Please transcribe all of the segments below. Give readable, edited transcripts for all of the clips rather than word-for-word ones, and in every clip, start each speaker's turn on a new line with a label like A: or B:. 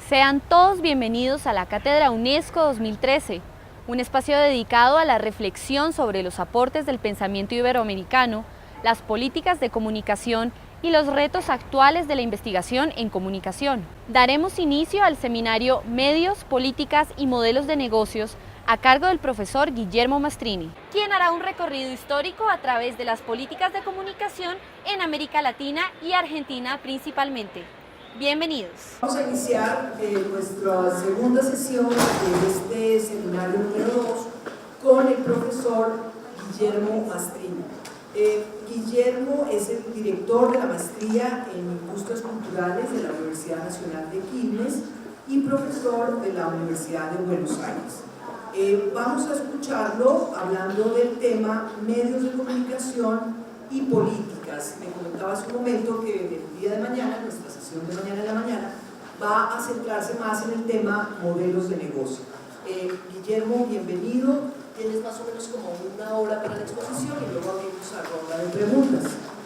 A: Sean todos bienvenidos a la Cátedra UNESCO 2013, un espacio dedicado a la reflexión sobre los aportes del pensamiento iberoamericano, las políticas de comunicación y los retos actuales de la investigación en comunicación. Daremos inicio al seminario Medios, Políticas y Modelos de Negocios a cargo del profesor Guillermo Mastrini, quien hará un recorrido histórico a través de las políticas de comunicación en América Latina y Argentina principalmente. Bienvenidos.
B: Vamos a iniciar nuestra segunda sesión de este seminario número 2 con el profesor Guillermo Mastrini. Guillermo es el director de la maestría en Industrias Culturales de la Universidad Nacional de Quilmes y profesor de la Universidad de Buenos Aires. Vamos a escucharlo hablando del tema medios de comunicación y políticas. Me comentaba hace un momento que el día de mañana, nuestra sesión de mañana en la mañana, va a centrarse más en el tema modelos de negocio. Guillermo, bienvenido. Tienes más o menos como una hora para la exposición y luego abrimos a ronda de preguntas.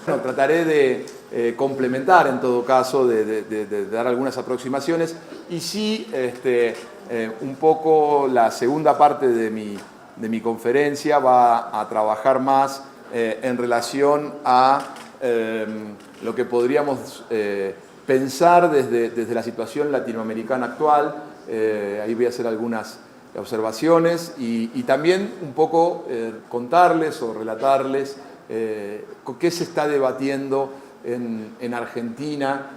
C: Bueno, trataré de complementar en todo caso, de dar algunas aproximaciones y sí, un poco la segunda parte de mi conferencia va a trabajar más en relación a lo que podríamos pensar desde la situación latinoamericana actual. Ahí voy a hacer algunas observaciones y también un poco contarles o relatarles qué se está debatiendo en Argentina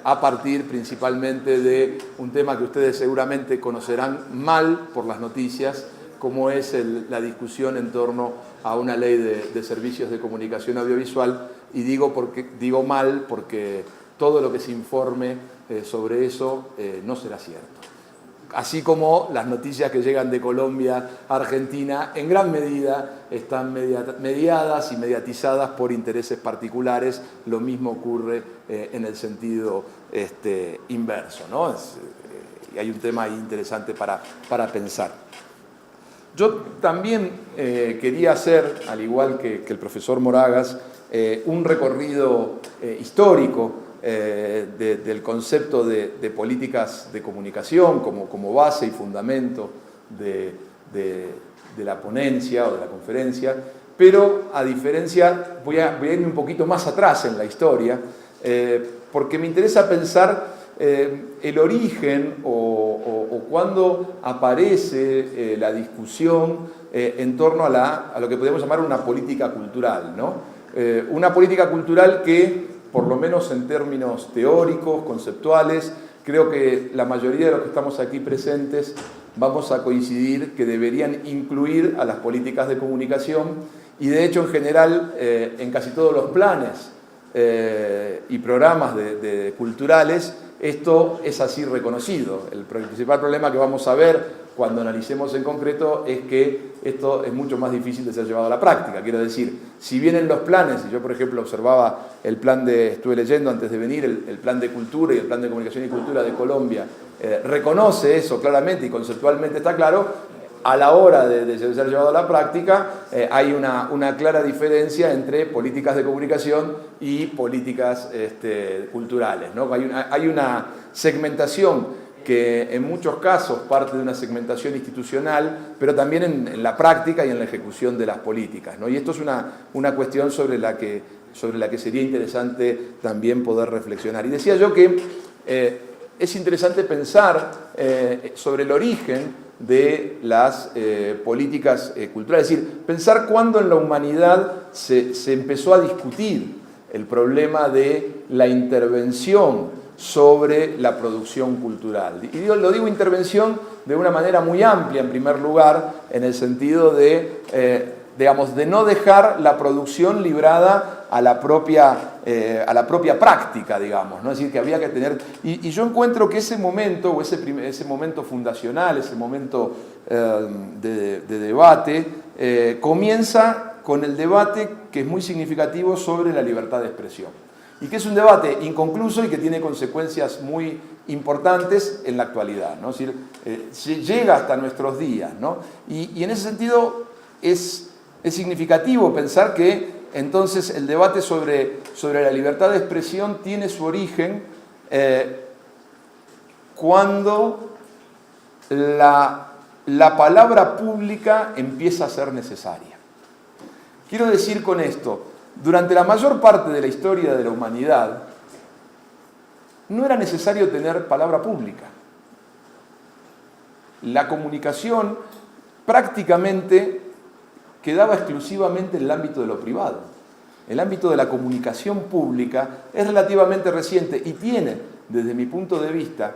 C: a partir principalmente de un tema que ustedes seguramente conocerán mal por las noticias, como es la discusión en torno a una ley de servicios de comunicación audiovisual, y digo mal porque todo lo que se informe sobre eso no será cierto. Así como las noticias que llegan de Colombia a Argentina en gran medida están mediadas y mediatizadas por intereses particulares, lo mismo ocurre en el sentido inverso, ¿no? Y hay un tema ahí interesante para pensar. Yo también quería hacer, al igual que el profesor Moragas, un recorrido histórico del concepto de políticas de comunicación como base y fundamento de la ponencia o de la conferencia, pero a diferencia, voy a irme un poquito más atrás en la historia, porque me interesa pensar el origen o cuándo aparece la discusión en torno a lo que podemos llamar una política cultural, ¿no? Una política cultural que, por lo menos en términos teóricos, conceptuales, creo que la mayoría de los que estamos aquí presentes vamos a coincidir que deberían incluir a las políticas de comunicación y de hecho en general en casi todos los planes y programas culturales esto es así reconocido. El principal problema que vamos a ver cuando analicemos en concreto es que esto es mucho más difícil de ser llevado a la práctica. Quiero decir, si bien en los planes, y yo por ejemplo observaba estuve leyendo antes de venir el plan de cultura y el plan de comunicación y cultura de Colombia, reconoce eso claramente y conceptualmente está claro. A la hora de ser llevado a la práctica hay una clara diferencia entre políticas de comunicación y políticas culturales, ¿no? Hay una segmentación que en muchos casos parte de una segmentación institucional, pero también en la práctica y en la ejecución de las políticas, ¿no? Y esto es una cuestión sobre la que sería interesante también poder reflexionar. Y decía yo que es interesante pensar sobre el origen de las políticas culturales, es decir, pensar cuándo en la humanidad se empezó a discutir el problema de la intervención sobre la producción cultural. Y lo digo intervención de una manera muy amplia, en primer lugar, en el sentido de no dejar la producción librada a la propia práctica, digamos, ¿no? Es decir, que había que tener... Y yo encuentro que ese momento, o ese momento fundacional, ese momento de debate, comienza con el debate que es muy significativo sobre la libertad de expresión. Y que es un debate inconcluso y que tiene consecuencias muy importantes en la actualidad, ¿no? Es decir, llega hasta nuestros días, ¿no? Y en ese sentido es significativo pensar que entonces el debate sobre la libertad de expresión tiene su origen cuando la palabra pública empieza a ser necesaria. Quiero decir con esto, durante la mayor parte de la historia de la humanidad, no era necesario tener palabra pública. La comunicación prácticamente quedaba exclusivamente en el ámbito de lo privado. El ámbito de la comunicación pública es relativamente reciente y tiene, desde mi punto de vista,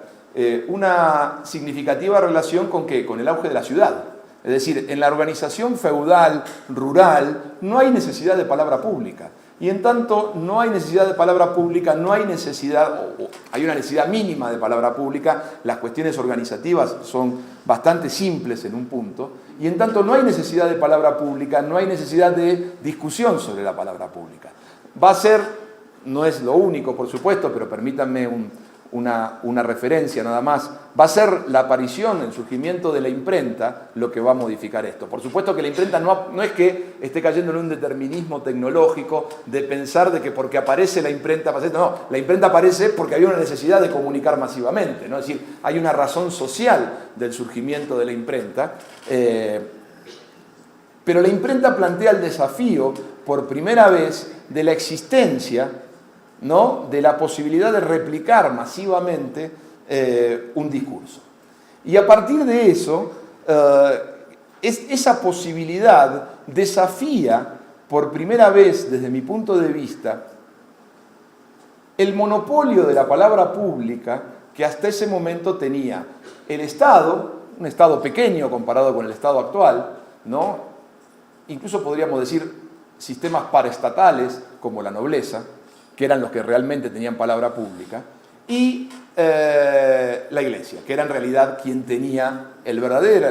C: una significativa relación ¿con qué? Con el auge de la ciudad. Es decir, en la organización feudal, rural, no hay necesidad de palabra pública. Y en tanto no hay necesidad de palabra pública, no hay necesidad, o hay una necesidad mínima de palabra pública, las cuestiones organizativas son bastante simples en un punto, y en tanto no hay necesidad de palabra pública, no hay necesidad de discusión sobre la palabra pública. Va a ser, no es lo único por supuesto, pero permítanme una referencia nada más, va a ser la aparición, el surgimiento de la imprenta lo que va a modificar esto. Por supuesto que la imprenta no es que esté cayendo en un determinismo tecnológico de pensar de que porque aparece la imprenta pasa esto. No, la imprenta aparece porque había una necesidad de comunicar masivamente, ¿no? Es decir, hay una razón social del surgimiento de la imprenta, pero la imprenta plantea el desafío por primera vez de la existencia, ¿no?, de la posibilidad de replicar masivamente un discurso. Y a partir de eso, esa posibilidad desafía por primera vez, desde mi punto de vista, el monopolio de la palabra pública que hasta ese momento tenía el Estado, un Estado pequeño comparado con el Estado actual, ¿no? Incluso podríamos decir sistemas paraestatales como la nobleza, que eran los que realmente tenían palabra pública, y la Iglesia, que era en realidad quien tenía la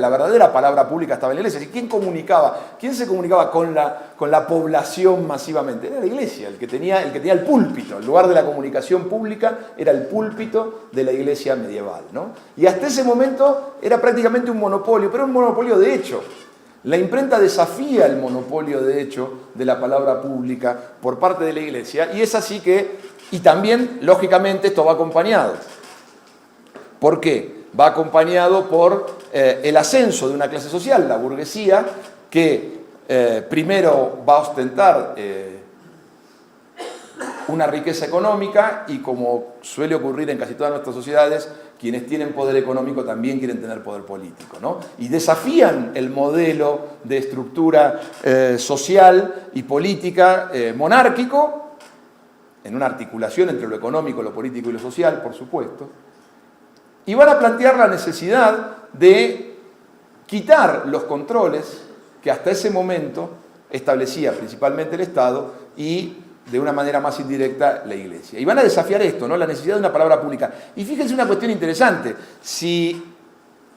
C: verdadera palabra pública estaba en la Iglesia. ¿Y quién comunicaba? ¿Quién se comunicaba con la población masivamente? Era la Iglesia, el que tenía el púlpito. El lugar de la comunicación pública era el púlpito de la Iglesia medieval, ¿no? Y hasta ese momento era prácticamente un monopolio, pero un monopolio de hecho. La imprenta desafía el monopolio de hecho de la palabra pública por parte de la Iglesia, y es así que, y también, lógicamente, esto va acompañado. ¿Por qué? Va acompañado por el ascenso de una clase social, la burguesía, que primero va a ostentar una riqueza económica y, como suele ocurrir en casi todas nuestras sociedades, quienes tienen poder económico también quieren tener poder político, ¿no? Y desafían el modelo de estructura social y política monárquico, en una articulación entre lo económico, lo político y lo social, por supuesto, y van a plantear la necesidad de quitar los controles que hasta ese momento establecía principalmente el Estado y, de una manera más indirecta, la Iglesia. Y van a desafiar esto, ¿no?, la necesidad de una palabra pública. Y fíjense una cuestión interesante.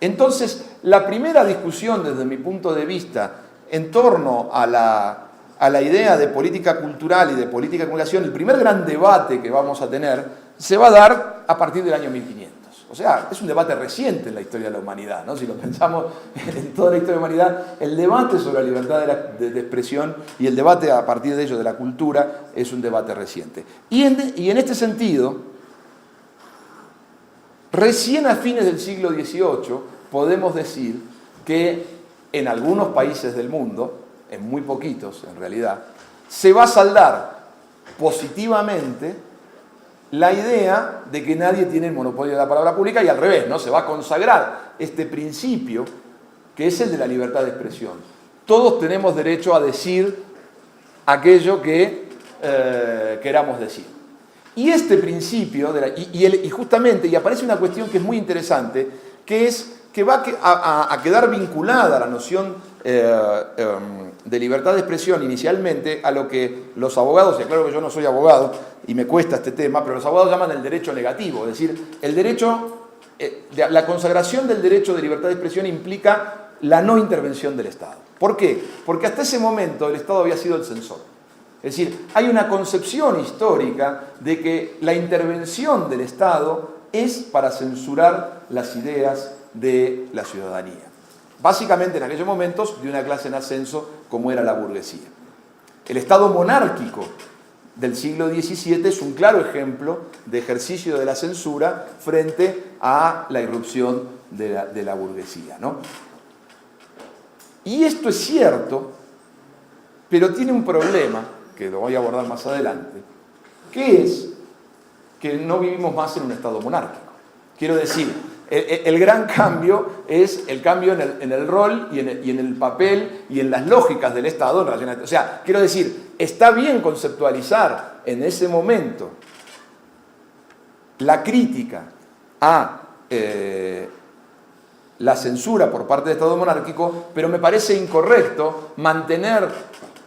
C: Entonces, la primera discusión, desde mi punto de vista, en torno a la idea de política cultural y de política de comunicación, el primer gran debate que vamos a tener, se va a dar a partir del año 1500. O sea, es un debate reciente en la historia de la humanidad, ¿no? Si lo pensamos en toda la historia de la humanidad, el debate sobre la libertad de expresión y el debate a partir de ello de la cultura es un debate reciente. Y en este sentido, recién a fines del siglo XVIII podemos decir que en algunos países del mundo, en muy poquitos en realidad, se va a saldar positivamente la idea de que nadie tiene el monopolio de la palabra pública, y al revés, ¿no? Se va a consagrar este principio que es el de la libertad de expresión. Todos tenemos derecho a decir aquello que queramos decir. Y este principio, y justamente, y aparece una cuestión que es muy interesante, que es que va a quedar vinculada a la noción de libertad de expresión inicialmente a lo que los abogados, y aclaro que yo no soy abogado y me cuesta este tema, pero los abogados llaman el derecho negativo, es decir, el derecho, la consagración del derecho de libertad de expresión implica la no intervención del Estado. ¿Por qué? Porque hasta ese momento el Estado había sido el censor. Es decir, hay una concepción histórica de que la intervención del Estado es para censurar las ideas de la ciudadanía. Básicamente en aquellos momentos de una clase en ascenso como era la burguesía. El Estado monárquico del siglo XVII es un claro ejemplo de ejercicio de la censura frente a la irrupción de la burguesía, ¿no? Y esto es cierto, pero tiene un problema, que lo voy a abordar más adelante, que es que no vivimos más en un Estado monárquico. Quiero decir, el gran cambio es el cambio en el rol y en el papel y en las lógicas del Estado en relación a esto. O sea, quiero decir, está bien conceptualizar en ese momento la crítica a la censura por parte del Estado monárquico, pero me parece incorrecto mantener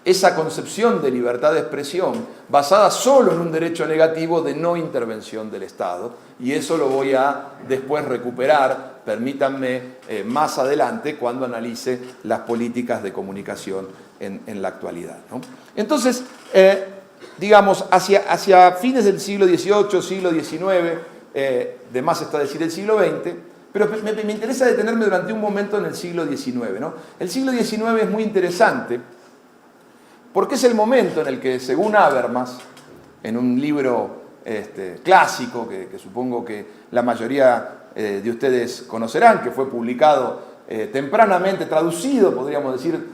C: esa concepción de libertad de expresión basada solo en un derecho negativo de no intervención del Estado, y eso lo voy a después recuperar, permítanme, más adelante cuando analice las políticas de comunicación en la actualidad, ¿no? Entonces, digamos, hacia fines del siglo XVIII, siglo XIX, de más está decir el siglo XX, pero me interesa detenerme durante un momento en el siglo XIX, ¿no? El siglo XIX es muy interesante porque es el momento en el que, según Habermas, en un libro clásico que supongo que la mayoría de ustedes conocerán, que fue publicado tempranamente, traducido, podríamos decir,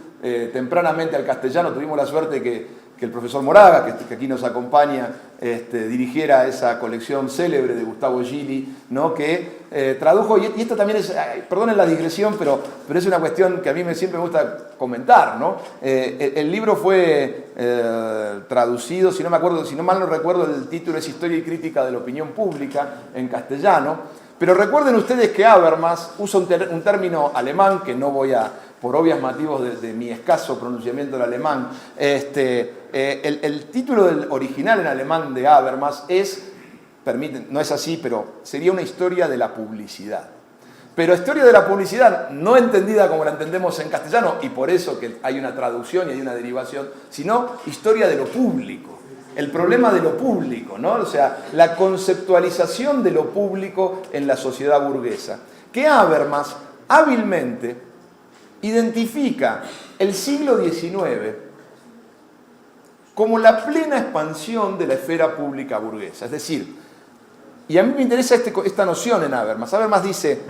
C: tempranamente al castellano, tuvimos la suerte que el profesor Moraga, que aquí nos acompaña, dirigiera esa colección célebre de Gustavo Gili, ¿no? Que tradujo, y esto también es, perdonen la digresión, pero es una cuestión que a mí siempre me gusta comentar, ¿no? El libro fue traducido, si no mal no recuerdo, el título es Historia y Crítica de la Opinión Pública, en castellano, pero recuerden ustedes que Habermas usa un término alemán, que no voy a, por obvios motivos de mi escaso pronunciamiento del alemán, el título del original en alemán de Habermas es, no es así, pero sería una historia de la publicidad. Pero historia de la publicidad no entendida como la entendemos en castellano, y por eso que hay una traducción y hay una derivación, sino historia de lo público. El problema de lo público, ¿no? O sea, la conceptualización de lo público en la sociedad burguesa. Que Habermas hábilmente identifica el siglo XIX como la plena expansión de la esfera pública burguesa. Es decir, y a mí me interesa esta noción en Habermas. Habermas dice,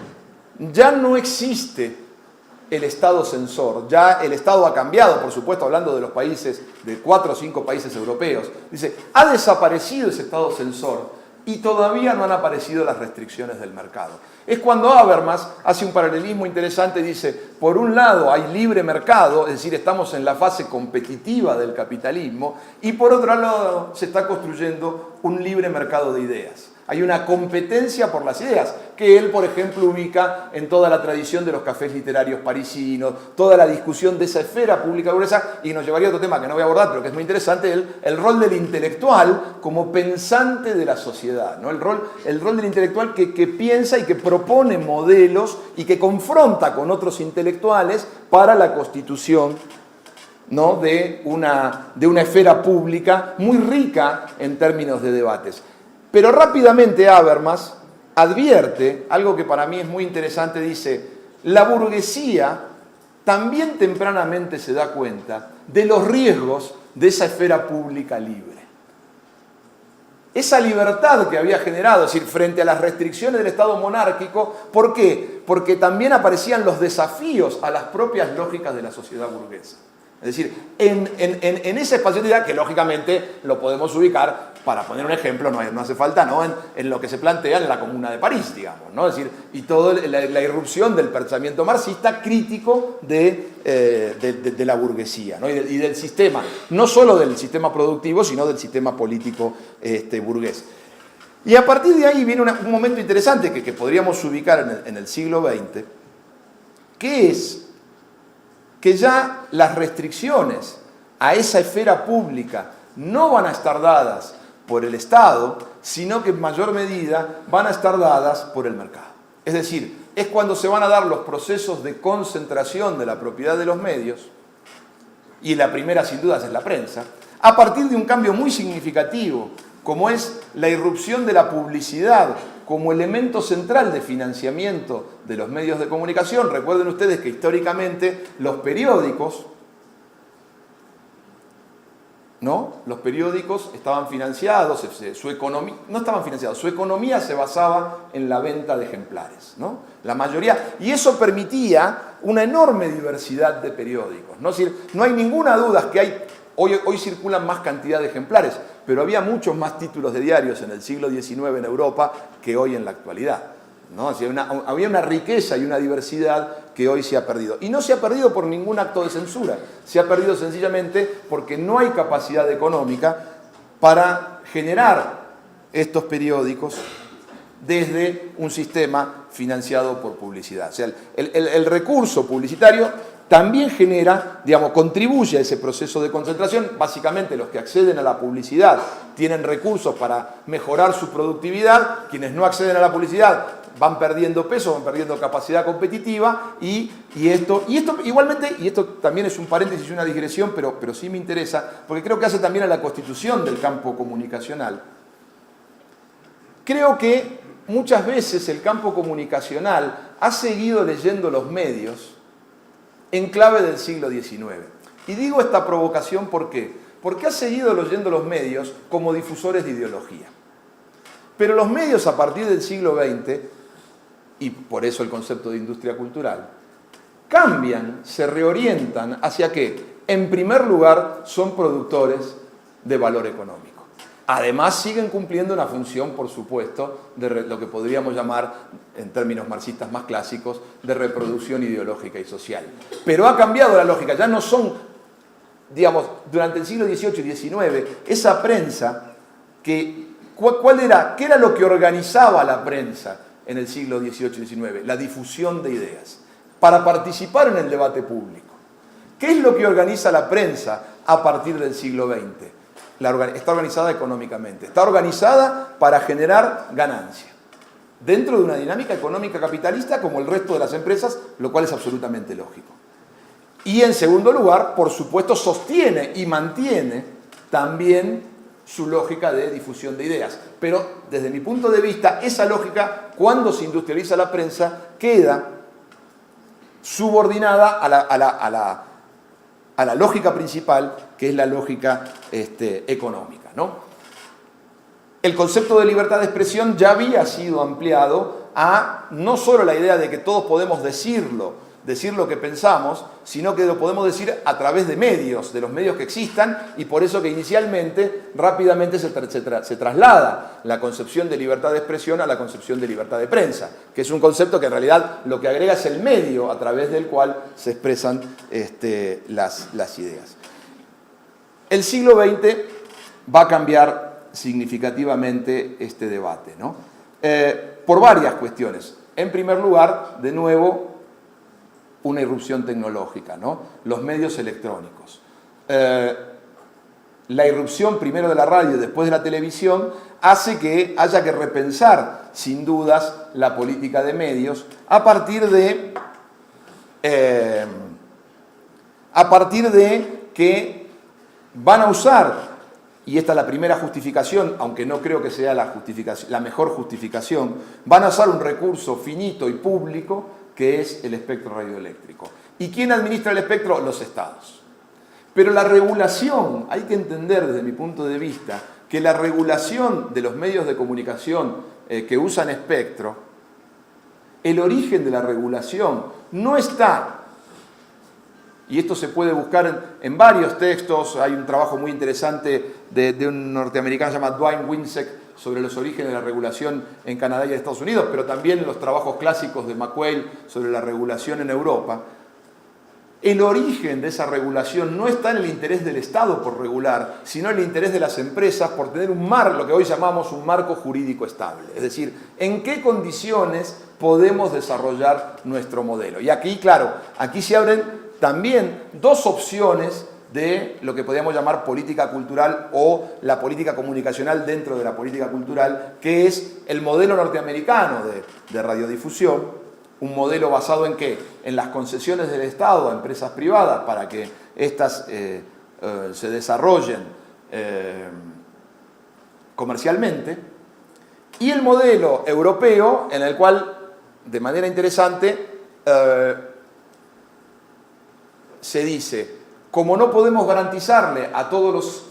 C: ya no existe el Estado censor, ya el Estado ha cambiado, por supuesto, hablando de los países, de 4 o 5 países europeos. Dice, ha desaparecido ese Estado censor y todavía no han aparecido las restricciones del mercado. Es cuando Habermas hace un paralelismo interesante, dice, por un lado hay libre mercado, es decir, estamos en la fase competitiva del capitalismo, y por otro lado se está construyendo un libre mercado de ideas. Hay una competencia por las ideas, que él, por ejemplo, ubica en toda la tradición de los cafés literarios parisinos, toda la discusión de esa esfera pública burguesa, y nos llevaría a otro tema que no voy a abordar, pero que es muy interesante, el rol del intelectual como pensante de la sociedad, ¿no? El rol del intelectual que piensa y que propone modelos y que confronta con otros intelectuales para la constitución, ¿no? de una esfera pública muy rica en términos de debates. Pero rápidamente Habermas advierte, algo que para mí es muy interesante, dice, la burguesía también tempranamente se da cuenta de los riesgos de esa esfera pública libre. Esa libertad que había generado, es decir, frente a las restricciones del Estado monárquico, ¿por qué? Porque también aparecían los desafíos a las propias lógicas de la sociedad burguesa. Es decir, en esa espacialidad que lógicamente lo podemos ubicar, para poner un ejemplo, no hace falta, ¿no? en lo que se plantea en la Comuna de París, digamos, ¿no? Es decir, y toda la irrupción del pensamiento marxista crítico de la burguesía, ¿no? y del sistema, no solo del sistema productivo, sino del sistema político burgués. Y a partir de ahí viene un momento interesante que podríamos ubicar en el siglo XX, que es que ya las restricciones a esa esfera pública no van a estar dadas por el Estado, sino que en mayor medida van a estar dadas por el mercado. Es decir, es cuando se van a dar los procesos de concentración de la propiedad de los medios, y la primera sin dudas es la prensa, a partir de un cambio muy significativo, como es la irrupción de la publicidad como elemento central de financiamiento de los medios de comunicación. Recuerden ustedes que históricamente los periódicos, ¿no? Los periódicos estaban financiados, su economía, no estaban financiados, su economía se basaba en la venta de ejemplares, ¿no? La mayoría, y eso permitía una enorme diversidad de periódicos, ¿no? Es decir, no hay ninguna duda que hoy circulan más cantidad de ejemplares, pero había muchos más títulos de diarios en el siglo XIX en Europa que hoy en la actualidad, ¿no? Así, había una riqueza y una diversidad que hoy se ha perdido. Y no se ha perdido por ningún acto de censura, se ha perdido sencillamente porque no hay capacidad económica para generar estos periódicos desde un sistema financiado por publicidad. O sea, el recurso publicitario también genera, digamos, contribuye a ese proceso de concentración. Básicamente los que acceden a la publicidad tienen recursos para mejorar su productividad, quienes no acceden a la publicidad van perdiendo peso, van perdiendo capacidad competitiva y esto igualmente, y esto también es un paréntesis y una digresión, pero sí me interesa, porque creo que hace también a la constitución del campo comunicacional. Creo que muchas veces el campo comunicacional ha seguido leyendo los medios en clave del siglo XIX. Y digo esta provocación ¿por qué? Porque ha seguido leyendo los medios como difusores de ideología. Pero los medios a partir del siglo XX, y por eso el concepto de industria cultural, cambian, se reorientan hacia que, en primer lugar, son productores de valor económico. Además, siguen cumpliendo una función, por supuesto, de lo que podríamos llamar, en términos marxistas más clásicos, de reproducción ideológica y social. Pero ha cambiado la lógica, ya no son, digamos, durante el siglo XVIII y XIX, esa prensa que, ¿qué era lo que organizaba la prensa en el siglo XVIII y XIX? La difusión de ideas, para participar en el debate público. ¿Qué es lo que organiza la prensa a partir del siglo XX? Está organizada económicamente, está organizada para generar ganancia, dentro de una dinámica económica capitalista como el resto de las empresas, lo cual es absolutamente lógico. Y en segundo lugar, por supuesto, sostiene y mantiene también su lógica de difusión de ideas. Pero desde mi punto de vista, esa lógica, cuando se industrializa la prensa, queda subordinada a la lógica principal, que es la lógica económica, ¿no? El concepto de libertad de expresión ya había sido ampliado a no solo la idea de que todos podemos decir lo que pensamos, sino que lo podemos decir a través de medios, de los medios que existan, y por eso que inicialmente, rápidamente se traslada la concepción de libertad de expresión a la concepción de libertad de prensa, que es un concepto que en realidad lo que agrega es el medio a través del cual se expresan las ideas. El siglo XX va a cambiar significativamente este debate, ¿no? Por varias cuestiones. En primer lugar, de nuevo, una irrupción tecnológica, ¿no? Los medios electrónicos. La irrupción primero de la radio y después de la televisión hace que haya que repensar, sin dudas, la política de medios a partir de que van a usar, y esta es la primera justificación, aunque no creo que sea la mejor justificación, van a usar un recurso finito y público que es el espectro radioeléctrico. ¿Y quién administra el espectro? Los estados. Pero la regulación, hay que entender desde mi punto de vista, que la regulación de los medios de comunicación que usan espectro, el origen de la regulación no está, y esto se puede buscar en varios textos, hay un trabajo muy interesante de un norteamericano llamado Dwayne Winsek sobre los orígenes de la regulación en Canadá y en Estados Unidos, pero también los trabajos clásicos de McQuaid sobre la regulación en Europa. El origen de esa regulación no está en el interés del Estado por regular, sino en el interés de las empresas por tener lo que hoy llamamos un marco jurídico estable. Es decir, en qué condiciones podemos desarrollar nuestro modelo. Y aquí, claro, aquí se abren también dos opciones de lo que podríamos llamar política cultural o la política comunicacional dentro de la política cultural, que es el modelo norteamericano de radiodifusión, un modelo basado en ¿qué? En las concesiones del Estado a empresas privadas para que estas se desarrollen comercialmente, y el modelo europeo en el cual, de manera interesante, se dice, como no podemos garantizarle a todos los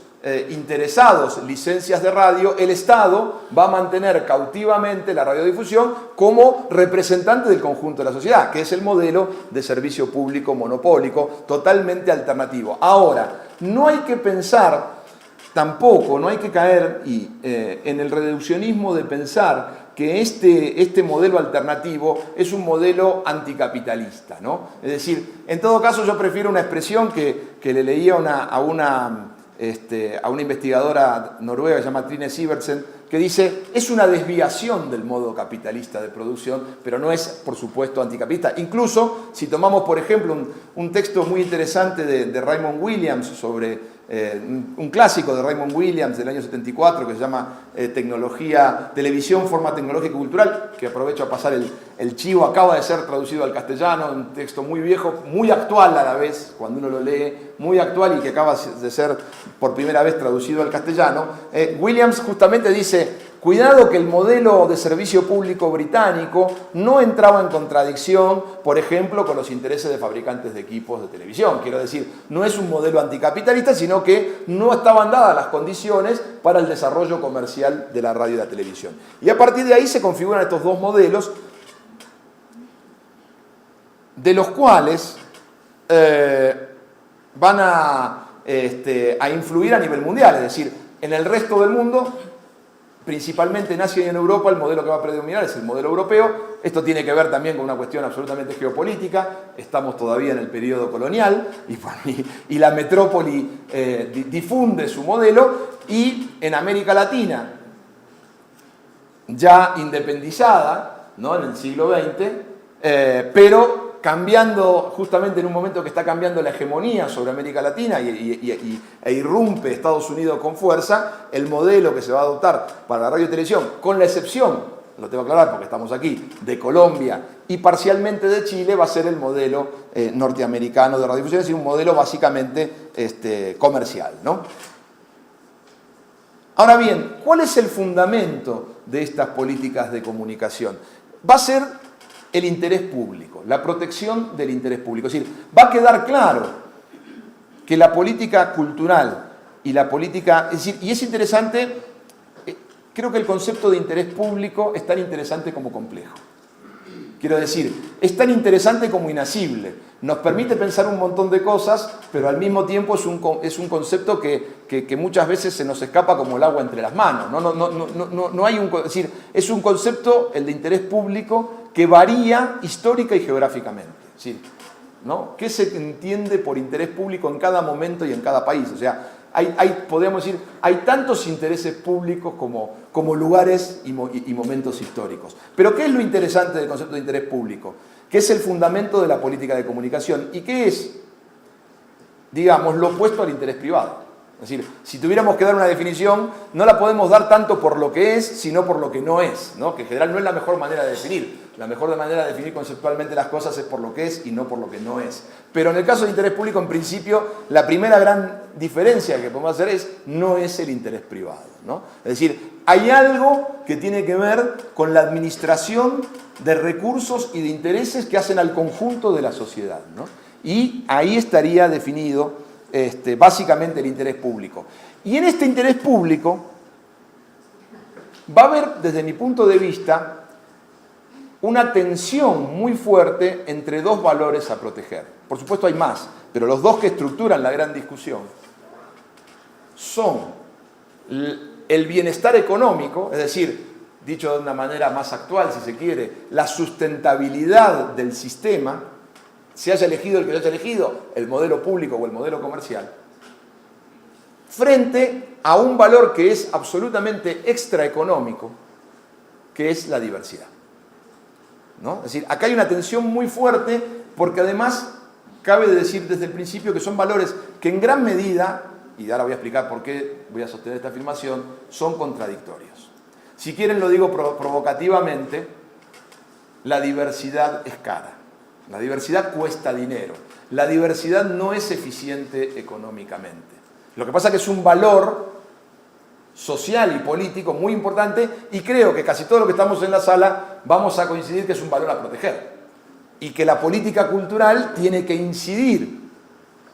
C: interesados licencias de radio, el Estado va a mantener cautivamente la radiodifusión como representante del conjunto de la sociedad, que es el modelo de servicio público monopólico totalmente alternativo. Ahora, no hay que pensar tampoco, no hay que caer en el reduccionismo de pensar que este modelo alternativo es un modelo anticapitalista, ¿no? Es decir, en todo caso yo prefiero una expresión que le leía a una investigadora noruega que se llama Trine Sivertsen, que dice, es una desviación del modo capitalista de producción, pero no es, por supuesto, anticapitalista. Incluso, si tomamos, por ejemplo, un texto muy interesante de Raymond Williams sobre un clásico de Raymond Williams del año 74 que se llama Televisión, Forma Tecnológica y Cultural, que aprovecho a pasar el chivo, acaba de ser traducido al castellano, un texto muy viejo, muy actual a la vez, cuando uno lo lee, muy actual y que acaba de ser por primera vez traducido al castellano. Williams justamente dice, cuidado que el modelo de servicio público británico no entraba en contradicción, por ejemplo, con los intereses de fabricantes de equipos de televisión. Quiero decir, no es un modelo anticapitalista, sino que no estaban dadas las condiciones para el desarrollo comercial de la radio y la televisión. Y a partir de ahí se configuran estos dos modelos, de los cuales van a influir a nivel mundial, es decir, en el resto del mundo, principalmente en Asia y en Europa, el modelo que va a predominar es el modelo europeo. Esto tiene que ver también con una cuestión absolutamente geopolítica. Estamos todavía en el periodo colonial y la metrópoli difunde su modelo, y en América Latina, ya independizada, ¿no?, en el siglo XX, pero cambiando justamente en un momento que está cambiando la hegemonía sobre América Latina e irrumpe Estados Unidos con fuerza, el modelo que se va a adoptar para la radio y televisión, con la excepción, lo tengo que aclarar porque estamos aquí, de Colombia y parcialmente de Chile, va a ser el modelo norteamericano de radiodifusión, es decir, un modelo básicamente comercial, ¿no? Ahora bien, ¿cuál es el fundamento de estas políticas de comunicación? Va a ser el interés público, la protección del interés público. Es decir, va a quedar claro que la política cultural y la política... Es decir, y es interesante, creo que el concepto de interés público es tan interesante como complejo. Quiero decir, es tan interesante como inasible. Nos permite pensar un montón de cosas, pero al mismo tiempo es un concepto que muchas veces se nos escapa como el agua entre las manos. No hay es decir, es un concepto, el de interés público, que varía histórica y geográficamente. Es decir, ¿no? ¿Qué se entiende por interés público en cada momento y en cada país? O sea, podríamos decir, hay tantos intereses públicos como lugares y momentos históricos. Pero ¿qué es lo interesante del concepto de interés público? Que es el fundamento de la política de comunicación y que es, digamos, lo opuesto al interés privado. Es decir, si tuviéramos que dar una definición, no la podemos dar tanto por lo que es, sino por lo que no es, ¿no? Que en general no es la mejor manera de definir. La mejor manera de definir conceptualmente las cosas es por lo que es y no por lo que no es. Pero en el caso de interés público, en principio, la primera gran diferencia que podemos hacer es no es el interés privado, ¿no? Es decir, hay algo que tiene que ver con la administración de recursos y de intereses que hacen al conjunto de la sociedad, ¿no? Y ahí estaría definido básicamente el interés público. Y en este interés público va a haber, desde mi punto de vista, una tensión muy fuerte entre dos valores a proteger. Por supuesto hay más, pero los dos que estructuran la gran discusión son el bienestar económico, es decir, dicho de una manera más actual, si se quiere, la sustentabilidad del sistema, se haya elegido el que se haya elegido, el modelo público o el modelo comercial, frente a un valor que es absolutamente extraeconómico, que es la diversidad, ¿no? Es decir, acá hay una tensión muy fuerte porque además cabe decir desde el principio que son valores que en gran medida, y ahora voy a explicar por qué voy a sostener esta afirmación, son contradictorios. Si quieren lo digo provocativamente, la diversidad es cara. La diversidad cuesta dinero. La diversidad no es eficiente económicamente. Lo que pasa es que es un valor social y político muy importante, y creo que casi todo lo que estamos en la sala vamos a coincidir que es un valor a proteger y que la política cultural tiene que incidir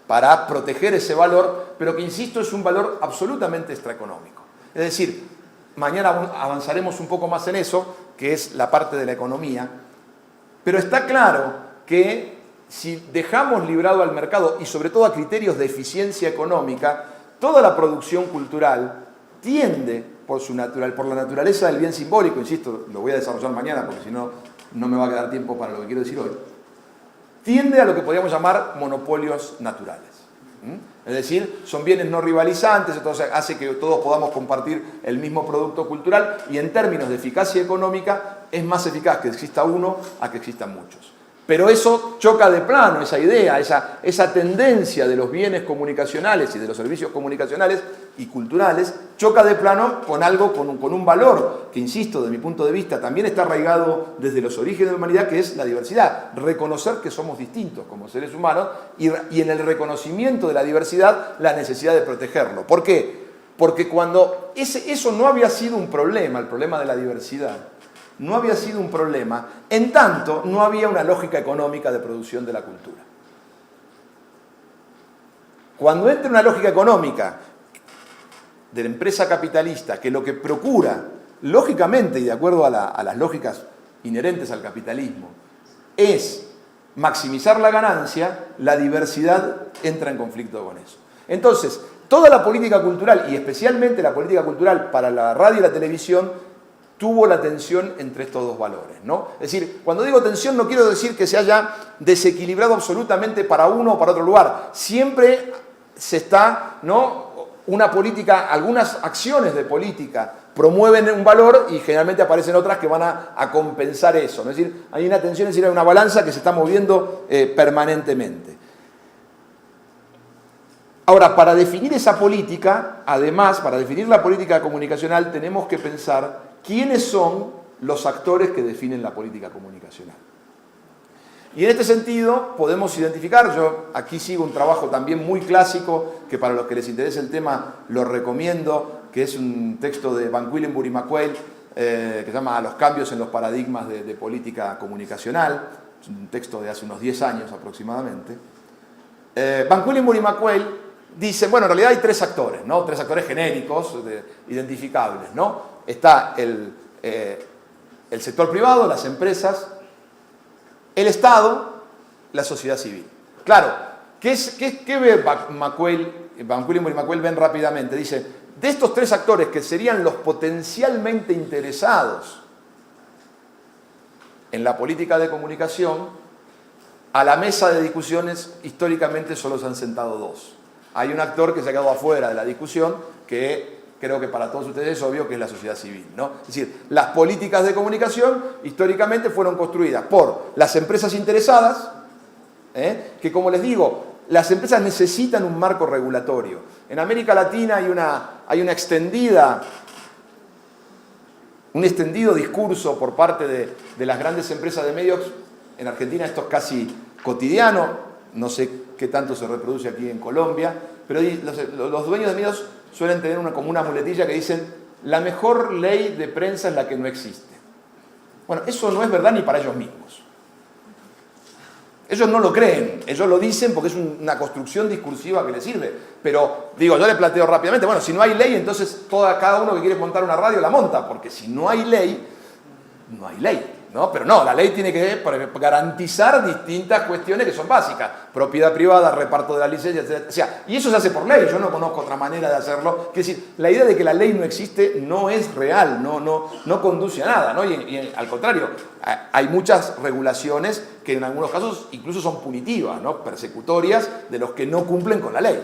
C: para proteger ese valor, pero que, insisto, es un valor absolutamente extraeconómico. Es decir, mañana avanzaremos un poco más en eso, que es la parte de la economía, pero está claro que si dejamos librado al mercado y sobre todo a criterios de eficiencia económica, toda la producción cultural tiende por la naturaleza del bien simbólico, insisto, lo voy a desarrollar mañana porque si no, no me va a quedar tiempo para lo que quiero decir hoy, tiende a lo que podríamos llamar monopolios naturales. Es decir, son bienes no rivalizantes, entonces hace que todos podamos compartir el mismo producto cultural, y en términos de eficacia económica es más eficaz que exista uno a que existan muchos. Pero eso choca de plano, esa idea, esa tendencia de los bienes comunicacionales y de los servicios comunicacionales y culturales, choca de plano con algo, con un valor que, insisto, desde mi punto de vista, también está arraigado desde los orígenes de la humanidad, que es la diversidad. Reconocer que somos distintos como seres humanos y en el reconocimiento de la diversidad, la necesidad de protegerlo. ¿Por qué? Porque cuando eso no había sido un problema, el problema de la diversidad, no había sido un problema, en tanto no había una lógica económica de producción de la cultura. Cuando entra una lógica económica de la empresa capitalista, que lo que procura, lógicamente y de acuerdo a las lógicas inherentes al capitalismo, es maximizar la ganancia, la diversidad entra en conflicto con eso. Entonces, toda la política cultural, y especialmente la política cultural para la radio y la televisión, tuvo la tensión entre estos dos valores, ¿no? Es decir, cuando digo tensión no quiero decir que se haya desequilibrado absolutamente para uno o para otro lugar. Siempre se está, ¿no? Una política, algunas acciones de política promueven un valor y generalmente aparecen otras que van a compensar eso, ¿no? Es decir, hay una tensión, es decir, hay una balanza que se está moviendo permanentemente. Ahora, para definir esa política, además, para definir la política comunicacional, tenemos que pensar quiénes son los actores que definen la política comunicacional. Y en este sentido podemos identificar, yo aquí sigo un trabajo también muy clásico, que para los que les interese el tema lo recomiendo, que es un texto de Van Quillenburg y McQuaid, que se llama Los cambios en los paradigmas de política comunicacional, es un texto de hace unos 10 años aproximadamente. Van Quillenburg y McQuaid dicen, bueno, en realidad hay tres actores, ¿no? Tres actores genéricos, identificables, ¿no? Está el sector privado, las empresas, el Estado, la sociedad civil. Claro, ¿qué ve Van Quillenburg y McQuaid ven rápidamente? Dice, de estos tres actores que serían los potencialmente interesados en la política de comunicación, a la mesa de discusiones históricamente solo se han sentado dos. Hay un actor que se ha quedado afuera de la discusión, que creo que para todos ustedes es obvio que es la sociedad civil, ¿no? Es decir, las políticas de comunicación históricamente fueron construidas por las empresas interesadas, que, como les digo, las empresas necesitan un marco regulatorio. En América Latina hay un extendido discurso por parte de las grandes empresas de medios. En Argentina esto es casi cotidiano, no sé qué tanto se reproduce aquí en Colombia, pero los dueños de medios suelen tener como una muletilla que dicen: la mejor ley de prensa es la que no existe. Bueno, eso no es verdad ni para ellos mismos. Ellos no lo creen, ellos lo dicen porque es una construcción discursiva que les sirve. Pero, digo, yo les planteo rápidamente, bueno, si no hay ley, entonces cada uno que quiere montar una radio la monta, porque si no hay ley, no hay ley. ¿No? Pero no, la ley tiene que garantizar distintas cuestiones que son básicas. Propiedad privada, reparto de la licencia, etc. O sea, y eso se hace por ley, yo no conozco otra manera de hacerlo. Es decir, la idea de que la ley no existe no es real, no conduce a nada, ¿no? Y al contrario, hay muchas regulaciones que en algunos casos incluso son punitivas, ¿no? Persecutorias de los que no cumplen con la ley.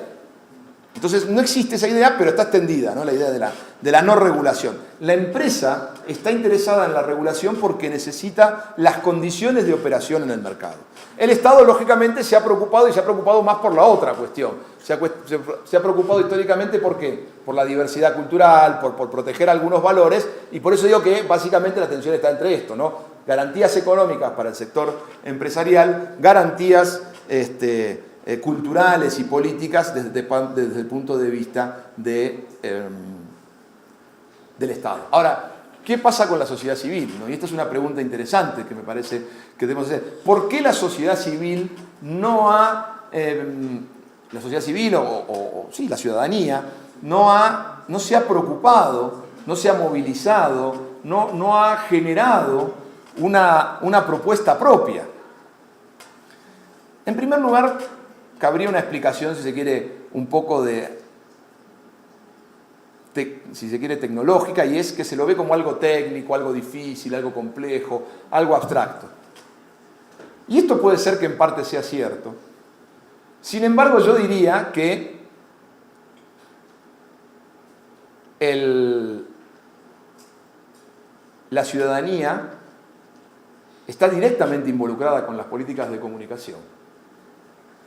C: Entonces no existe esa idea, pero está extendida, ¿no? La idea de la no regulación. La empresa está interesada en la regulación porque necesita las condiciones de operación en el mercado. El Estado, lógicamente, se ha preocupado, y se ha preocupado más por la otra cuestión. Se ha preocupado históricamente ¿por qué? Por la diversidad cultural, por proteger algunos valores, y por eso digo que básicamente la tensión está entre esto, ¿no? Garantías económicas para el sector empresarial, garantías culturales y políticas desde el punto de vista del Estado. Ahora, ¿qué pasa con la sociedad civil? ¿No? Y esta es una pregunta interesante que me parece que debemos hacer. ¿Por qué la sociedad civil no ha... la sociedad civil sí, la ciudadanía no se ha preocupado, no se ha movilizado, no ha generado una propuesta propia? En primer lugar, cabría una explicación, si se quiere, un poco si se quiere, tecnológica, y es que se lo ve como algo técnico, algo difícil, algo complejo, algo abstracto. Y esto puede ser que en parte sea cierto. Sin embargo, yo diría que la ciudadanía está directamente involucrada con las políticas de comunicación.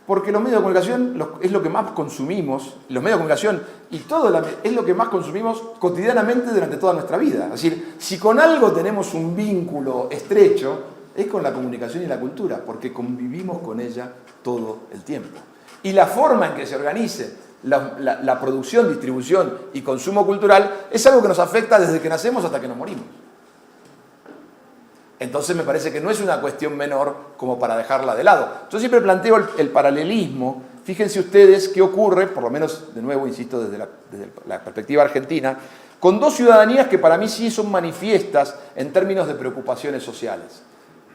C: Porque los medios de comunicación es lo que más consumimos, los medios de comunicación y todo es lo que más consumimos cotidianamente durante toda nuestra vida. Es decir, si con algo tenemos un vínculo estrecho, es con la comunicación y la cultura, porque convivimos con ella todo el tiempo. Y la forma en que se organice la producción, distribución y consumo cultural es algo que nos afecta desde que nacemos hasta que nos morimos. Entonces me parece que no es una cuestión menor como para dejarla de lado. Yo siempre planteo el paralelismo. Fíjense ustedes qué ocurre, por lo menos, de nuevo, insisto, desde la perspectiva argentina, con dos ciudadanías que para mí sí son manifiestas en términos de preocupaciones sociales.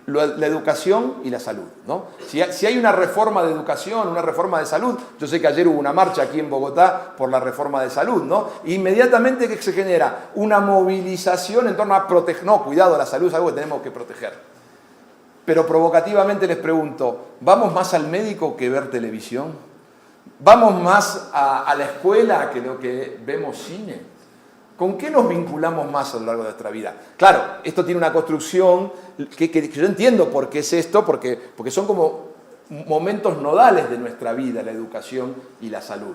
C: La educación y la salud, ¿no? Si hay una reforma de educación, una reforma de salud, yo sé que ayer hubo una marcha aquí en Bogotá por la reforma de salud, ¿no? Inmediatamente que se genera una movilización en torno a proteger, no, cuidado, la salud es algo que tenemos que proteger. Pero provocativamente les pregunto, ¿vamos más al médico que ver televisión? ¿Vamos más a la escuela que lo que vemos cine? ¿Con qué nos vinculamos más a lo largo de nuestra vida? Claro, esto tiene una construcción que yo entiendo por qué es esto, porque son como momentos nodales de nuestra vida, la educación y la salud.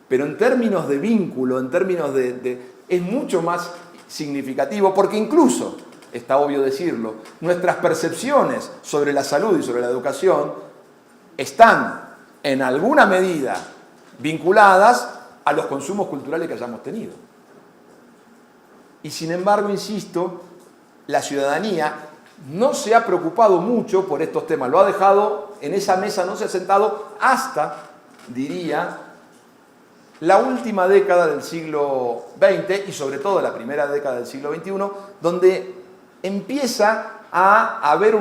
C: Pero en términos de vínculo, en términos es mucho más significativo, porque incluso, está obvio decirlo, nuestras percepciones sobre la salud y sobre la educación están en alguna medida vinculadas a los consumos culturales que hayamos tenido. Y sin embargo, insisto, la ciudadanía no se ha preocupado mucho por estos temas. Lo ha dejado en esa mesa, no se ha sentado hasta, diría, la última década del siglo XX y sobre todo la primera década del siglo XXI, donde empieza a haber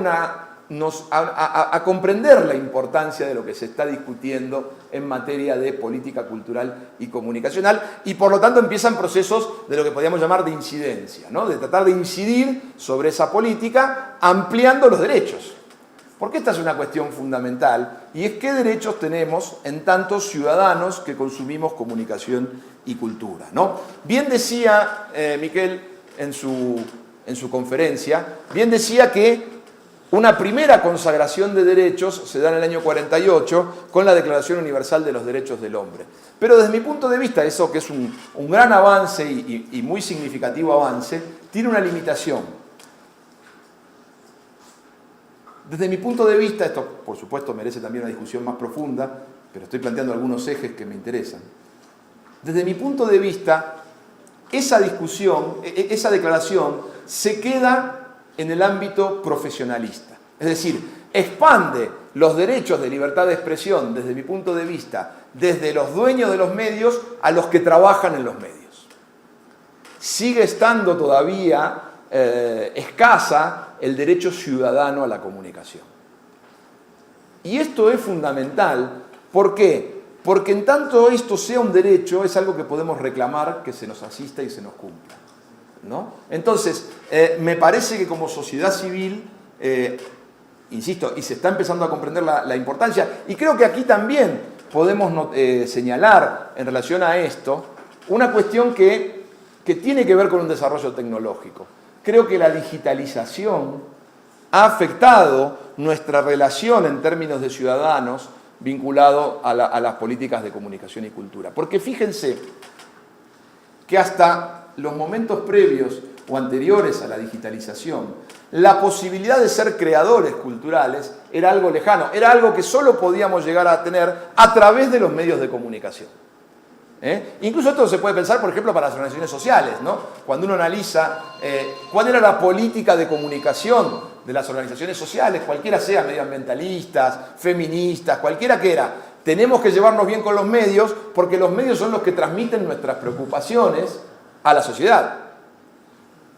C: a comprender la importancia de lo que se está discutiendo en materia de política cultural y comunicacional, y por lo tanto empiezan procesos de lo que podríamos llamar de incidencia, ¿no? De tratar de incidir sobre esa política ampliando los derechos. Porque esta es una cuestión fundamental, y es qué derechos tenemos en tantos ciudadanos que consumimos comunicación y cultura, ¿no? Bien decía Miquel en su conferencia, bien decía que una primera consagración de derechos se da en el año 48 con la Declaración Universal de los Derechos del Hombre. Pero desde mi punto de vista, eso que es un gran avance y muy significativo avance, tiene una limitación. Desde mi punto de vista, esto por supuesto merece también una discusión más profunda, pero estoy planteando algunos ejes que me interesan. Desde mi punto de vista, esa discusión, esa declaración se queda en el ámbito profesionalista. Es decir, expande los derechos de libertad de expresión, desde mi punto de vista, desde los dueños de los medios a los que trabajan en los medios. Sigue estando todavía escasa el derecho ciudadano a la comunicación. Y esto es fundamental. ¿Por qué? Porque en tanto esto sea un derecho, es algo que podemos reclamar que se nos asista y se nos cumpla, ¿no? Entonces, me parece que como sociedad civil, insisto, y se está empezando a comprender la importancia, y creo que aquí también podemos señalar en relación a esto una cuestión que tiene que ver con un desarrollo tecnológico. Creo que la digitalización ha afectado nuestra relación en términos de ciudadanos vinculado a las políticas de comunicación y cultura. Porque fíjense que hasta los momentos previos o anteriores a la digitalización, la posibilidad de ser creadores culturales era algo lejano, era algo que solo podíamos llegar a tener a través de los medios de comunicación. Incluso esto se puede pensar, por ejemplo, para las organizaciones sociales, ¿no? Cuando uno analiza cuál era la política de comunicación de las organizaciones sociales, cualquiera sea, medioambientalistas, feministas, cualquiera que era, tenemos que llevarnos bien con los medios porque los medios son los que transmiten nuestras preocupaciones a la sociedad.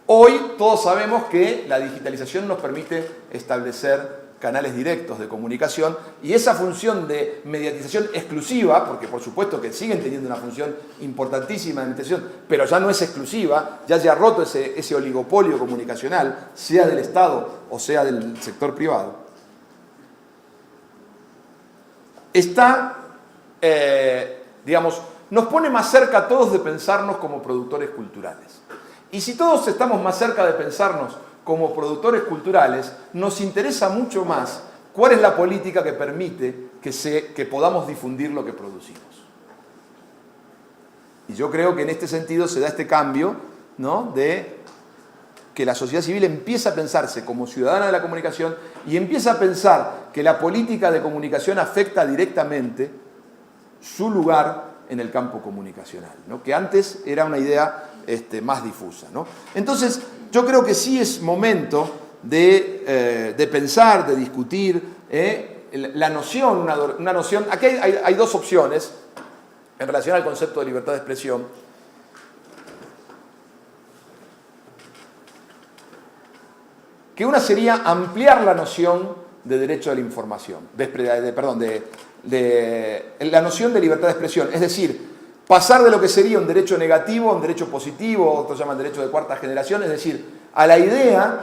C: Hoy todos sabemos que la digitalización nos permite establecer canales directos de comunicación y esa función de mediatización exclusiva, porque por supuesto que siguen teniendo una función importantísima de mediatización, pero ya no es exclusiva, ya se ha roto ese oligopolio comunicacional, sea del Estado o sea del sector privado, está, digamos, nos pone más cerca a todos de pensarnos como productores culturales. Y si todos estamos más cerca de pensarnos como productores culturales, nos interesa mucho más cuál es la política que permite que podamos difundir lo que producimos. Y yo creo que en este sentido se da este cambio, ¿no?, de que la sociedad civil empieza a pensarse como ciudadana de la comunicación y empieza a pensar que la política de comunicación afecta directamente su lugar en el campo comunicacional, ¿no?, que antes era una idea más difusa, ¿no? Entonces, yo creo que sí es momento de pensar, de discutir la noción, una noción. Aquí hay dos opciones en relación al concepto de libertad de expresión. Que una sería ampliar la noción de derecho a la información, la noción de libertad de expresión, es decir, pasar de lo que sería un derecho negativo a un derecho positivo, otros llaman derecho de cuarta generación, es decir, a la idea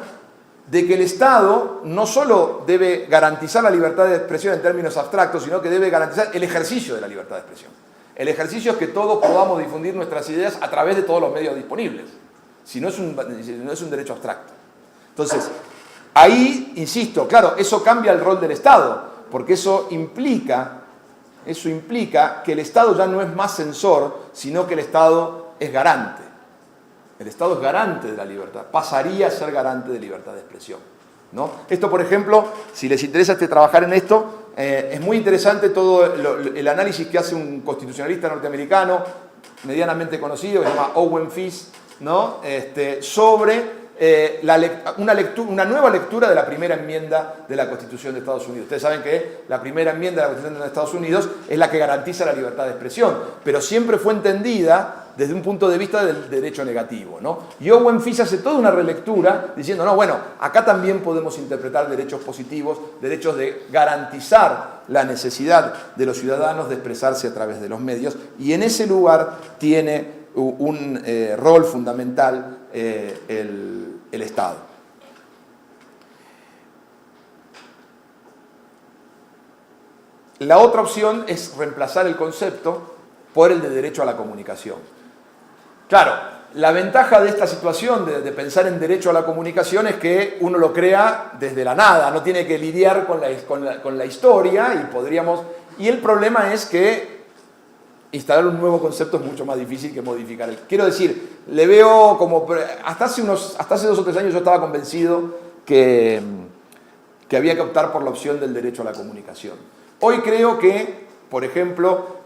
C: de que el Estado no solo debe garantizar la libertad de expresión en términos abstractos, sino que debe garantizar el ejercicio de la libertad de expresión. El ejercicio es que todos podamos difundir nuestras ideas a través de todos los medios disponibles, si no es un derecho abstracto. Entonces, ahí, insisto, claro, eso cambia el rol del Estado, porque eso implica que el Estado ya no es más censor, sino que el Estado es garante. El Estado es garante de la libertad, pasaría a ser garante de libertad de expresión, ¿no? Esto, por ejemplo, si les interesa trabajar en esto, es muy interesante todo el análisis que hace un constitucionalista norteamericano, medianamente conocido, que se llama Owen Fish, ¿no?, sobre una nueva lectura de la primera enmienda de la Constitución de Estados Unidos. Ustedes saben que la primera enmienda de la Constitución de Estados Unidos es la que garantiza la libertad de expresión, pero siempre fue entendida desde un punto de vista del derecho negativo, ¿no? Y Owen Fish hace toda una relectura diciendo, no, bueno, acá también podemos interpretar derechos positivos, derechos de garantizar la necesidad de los ciudadanos de expresarse a través de los medios, y en ese lugar tiene un rol fundamental el Estado. La otra opción es reemplazar el concepto por el de derecho a la comunicación. Claro, la ventaja de esta situación de pensar en derecho a la comunicación es que uno lo crea desde la nada, no tiene que lidiar con la historia y el problema es que instalar un nuevo concepto es mucho más difícil que modificar el. Quiero decir, le veo como. Hasta hace 2 o 3 años yo estaba convencido que había que optar por la opción del derecho a la comunicación. Hoy creo que, por ejemplo,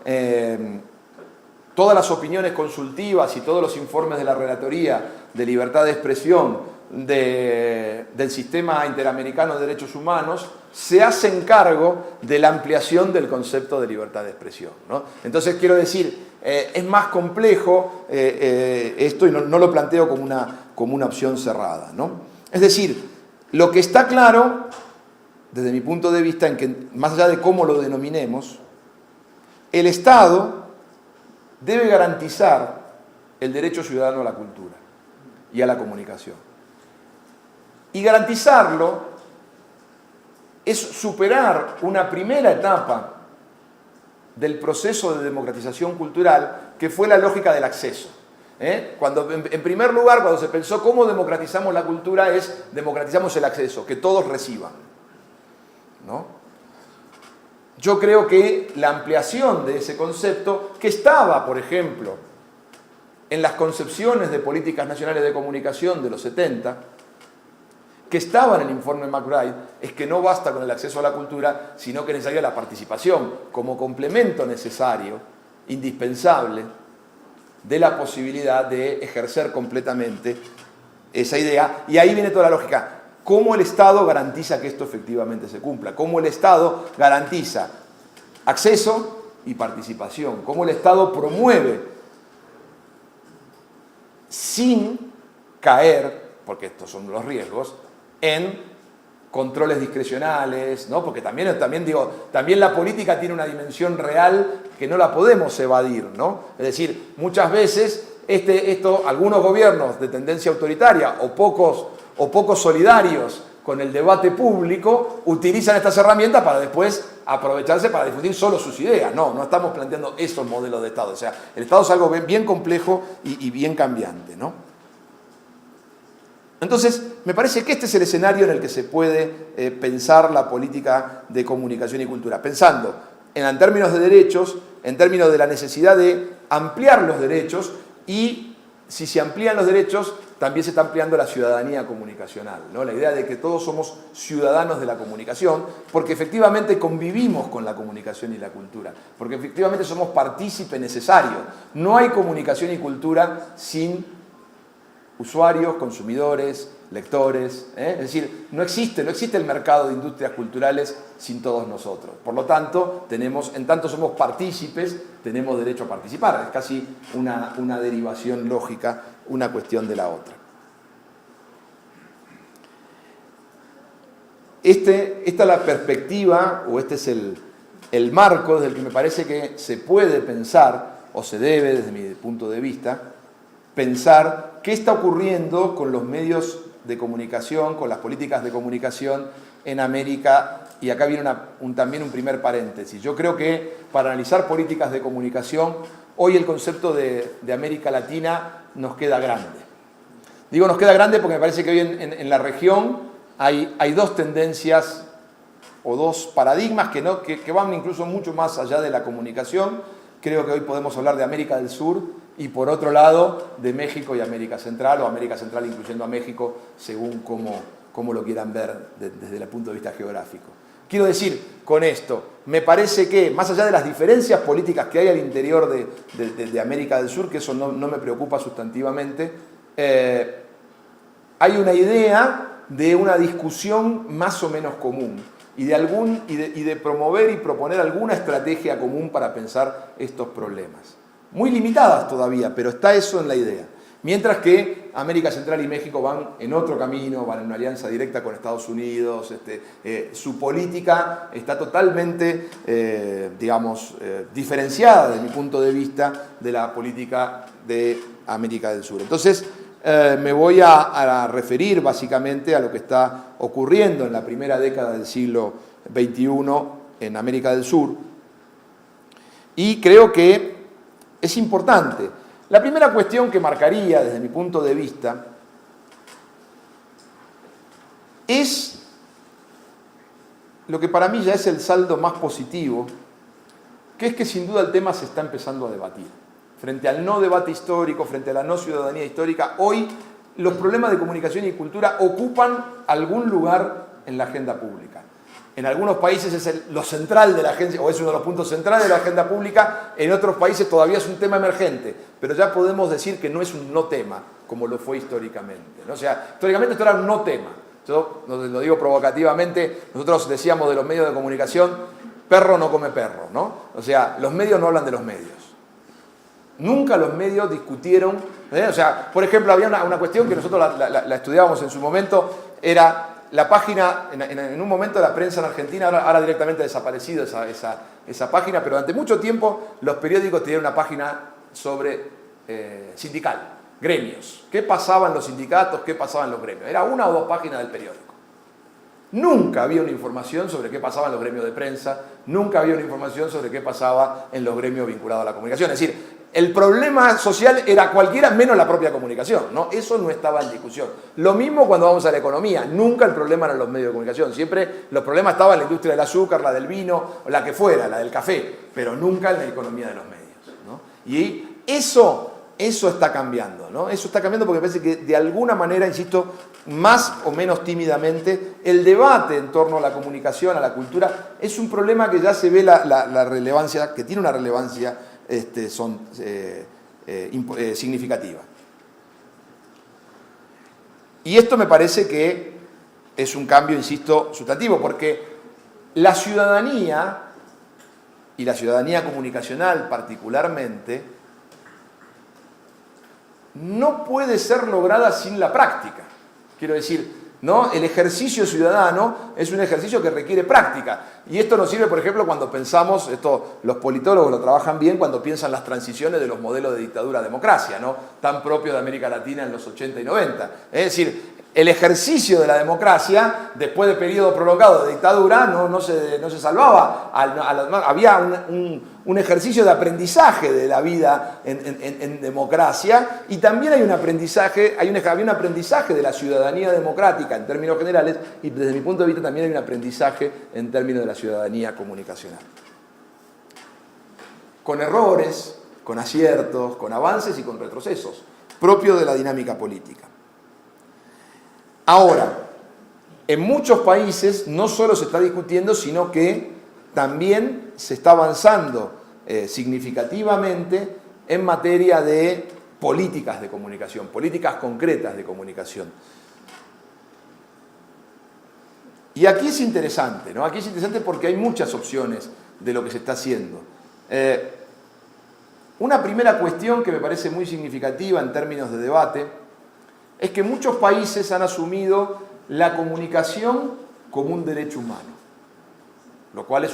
C: todas las opiniones consultivas y todos los informes de la Relatoría de Libertad de Expresión del Sistema Interamericano de Derechos Humanos se hacen cargo de la ampliación del concepto de libertad de expresión, ¿no? Entonces, quiero decir, es más complejo esto y no lo planteo como una opción cerrada, ¿no? Es decir, lo que está claro, desde mi punto de vista, en que más allá de cómo lo denominemos, el Estado debe garantizar el derecho ciudadano a la cultura y a la comunicación. Y garantizarlo es superar una primera etapa del proceso de democratización cultural, que fue la lógica del acceso. Cuando, en primer lugar, cuando se pensó cómo democratizamos la cultura, democratizamos el acceso, que todos reciban, ¿no? Yo creo que la ampliación de ese concepto, que estaba, por ejemplo, en las concepciones de políticas nacionales de comunicación de los 70, que estaba en el informe McBride es que no basta con el acceso a la cultura, sino que es necesaria la participación como complemento necesario, indispensable, de la posibilidad de ejercer completamente esa idea. Y ahí viene toda la lógica. ¿Cómo el Estado garantiza que esto efectivamente se cumpla? ¿Cómo el Estado garantiza acceso y participación? ¿Cómo el Estado promueve sin caer, porque estos son los riesgos, en controles discrecionales, ¿no? Porque también la política tiene una dimensión real que no la podemos evadir, ¿no? Es decir, muchas veces algunos gobiernos de tendencia autoritaria o pocos solidarios con el debate público utilizan estas herramientas para después aprovecharse para difundir solo sus ideas. No estamos planteando esos modelos de Estado. O sea, el Estado es algo bien complejo y bien cambiante, ¿no? Entonces, me parece que este es el escenario en el que se puede pensar la política de comunicación y cultura, pensando en términos de derechos, en términos de la necesidad de ampliar los derechos, y si se amplían los derechos, también se está ampliando la ciudadanía comunicacional, ¿no? La idea de que todos somos ciudadanos de la comunicación, porque efectivamente convivimos con la comunicación y la cultura, porque efectivamente somos partícipe necesario. No hay comunicación y cultura sin usuarios, consumidores, lectores, Es decir, no existe el mercado de industrias culturales sin todos nosotros. Por lo tanto, en tanto somos partícipes, tenemos derecho a participar. Es casi una derivación lógica, una cuestión de la otra. Esta es la perspectiva, o este es el marco desde el que me parece que se puede pensar, o se debe, desde mi punto de vista, pensar qué está ocurriendo con los medios de comunicación, con las políticas de comunicación en América. Y acá viene también un primer paréntesis. Yo creo que para analizar políticas de comunicación, hoy el concepto de América Latina nos queda grande. Digo nos queda grande porque me parece que hoy en la región hay dos tendencias o dos paradigmas que van incluso mucho más allá de la comunicación. Creo que hoy podemos hablar de América del Sur y, por otro lado, de México y América Central, o América Central incluyendo a México, según cómo lo quieran ver desde el punto de vista geográfico. Quiero decir con esto, me parece que, más allá de las diferencias políticas que hay al interior de América del Sur, que eso no me preocupa sustantivamente, hay una idea de una discusión más o menos común y de promover y proponer alguna estrategia común para pensar estos problemas. Muy limitadas todavía, pero está eso en la idea. Mientras que América Central y México van en otro camino, van en una alianza directa con Estados Unidos. Su política está totalmente, diferenciada desde mi punto de vista de la política de América del Sur. Entonces, me voy a referir básicamente a lo que está ocurriendo en la primera década del siglo XXI en América del Sur. Y creo que es importante. La primera cuestión que marcaría desde mi punto de vista es lo que para mí ya es el saldo más positivo, que es que sin duda el tema se está empezando a debatir. Frente al no debate histórico, frente a la no ciudadanía histórica, hoy los problemas de comunicación y cultura ocupan algún lugar en la agenda pública. En algunos países es lo central de la agenda, o es uno de los puntos centrales de la agenda pública. En otros países todavía es un tema emergente, pero ya podemos decir que no es un no tema, como lo fue históricamente, ¿no? O sea, históricamente esto era un no tema. Yo lo digo provocativamente, nosotros decíamos de los medios de comunicación, perro no come perro, ¿no? O sea, los medios no hablan de los medios. Nunca los medios discutieron, O sea, por ejemplo, había una cuestión que nosotros la estudiábamos en su momento, era la página, en un momento la prensa en Argentina, ahora directamente ha desaparecido esa página, pero durante mucho tiempo los periódicos tenían una página sobre sindical, gremios. ¿Qué pasaba en los sindicatos? ¿Qué pasaba en los gremios? Era una o dos páginas del periódico. Nunca había una información sobre qué pasaba en los gremios de prensa, nunca había una información sobre qué pasaba en los gremios vinculados a la comunicación. Es decir, el problema social era cualquiera menos la propia comunicación, ¿no? Eso no estaba en discusión. Lo mismo cuando vamos a la economía. Nunca el problema eran los medios de comunicación. Siempre los problemas estaban en la industria del azúcar, la del vino, o la que fuera, la del café, pero nunca en la economía de los medios, ¿no? Y eso eso está cambiando, ¿no? Eso está cambiando porque parece que de alguna manera, insisto, más o menos tímidamente, el debate en torno a la comunicación, a la cultura, es un problema que ya se ve la relevancia, que tiene una relevancia significativa. Y esto me parece que es un cambio, insisto, sustantivo, porque la ciudadanía, y la ciudadanía comunicacional particularmente, no puede ser lograda sin la práctica. Quiero decir, ¿no? El ejercicio ciudadano es un ejercicio que requiere práctica. Y esto nos sirve, por ejemplo, cuando pensamos, esto los politólogos lo trabajan bien, cuando piensan las transiciones de los modelos de dictadura a democracia, ¿no? Tan propios de América Latina en los 80 y 90. Es decir, el ejercicio de la democracia, después de periodo prolongado de dictadura, no se salvaba. Había un ejercicio de aprendizaje de la vida en democracia, y también hay un aprendizaje, había un aprendizaje de la ciudadanía democrática en términos generales, y desde mi punto de vista también hay un aprendizaje en términos de la ciudadanía comunicacional. Con errores, con aciertos, con avances y con retrocesos, propio de la dinámica política. Ahora, en muchos países no solo se está discutiendo, sino que también se está avanzando significativamente en materia de políticas de comunicación, políticas concretas de comunicación. Y aquí es interesante, ¿no? Aquí es interesante porque hay muchas opciones de lo que se está haciendo. Una primera cuestión que me parece muy significativa en términos de debate es que muchos países han asumido la comunicación como un derecho humano. Lo cual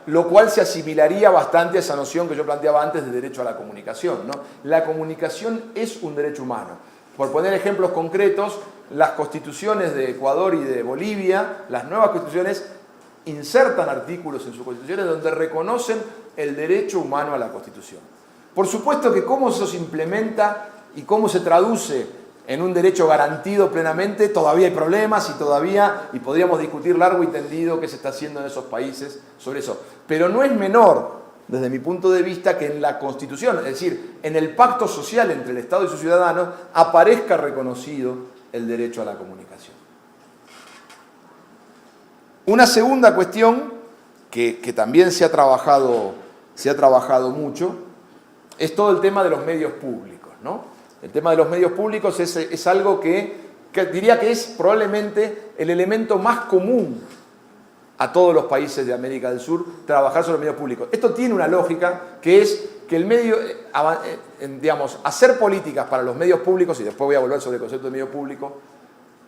C: lo cual se asimilaría bastante a esa noción que yo planteaba antes de derecho a la comunicación, ¿no? La comunicación es un derecho humano. Por poner ejemplos concretos, las constituciones de Ecuador y de Bolivia, las nuevas constituciones, insertan artículos en sus constituciones donde reconocen el derecho humano a la Constitución. Por supuesto que cómo eso se implementa y cómo se traduce en un derecho garantido plenamente, todavía hay problemas y podríamos discutir largo y tendido qué se está haciendo en esos países sobre eso. Pero no es menor, desde mi punto de vista, que en la Constitución, es decir, en el pacto social entre el Estado y sus ciudadanos, aparezca reconocido el derecho a la comunicación. Una segunda cuestión que también se ha trabajado mucho es todo el tema de los medios públicos, ¿no? El tema de los medios públicos es algo que diría que es probablemente el elemento más común a todos los países de América del Sur, trabajar sobre los medios públicos. Esto tiene una lógica que es que el medio, hacer políticas para los medios públicos, y después voy a volver sobre el concepto de medio público,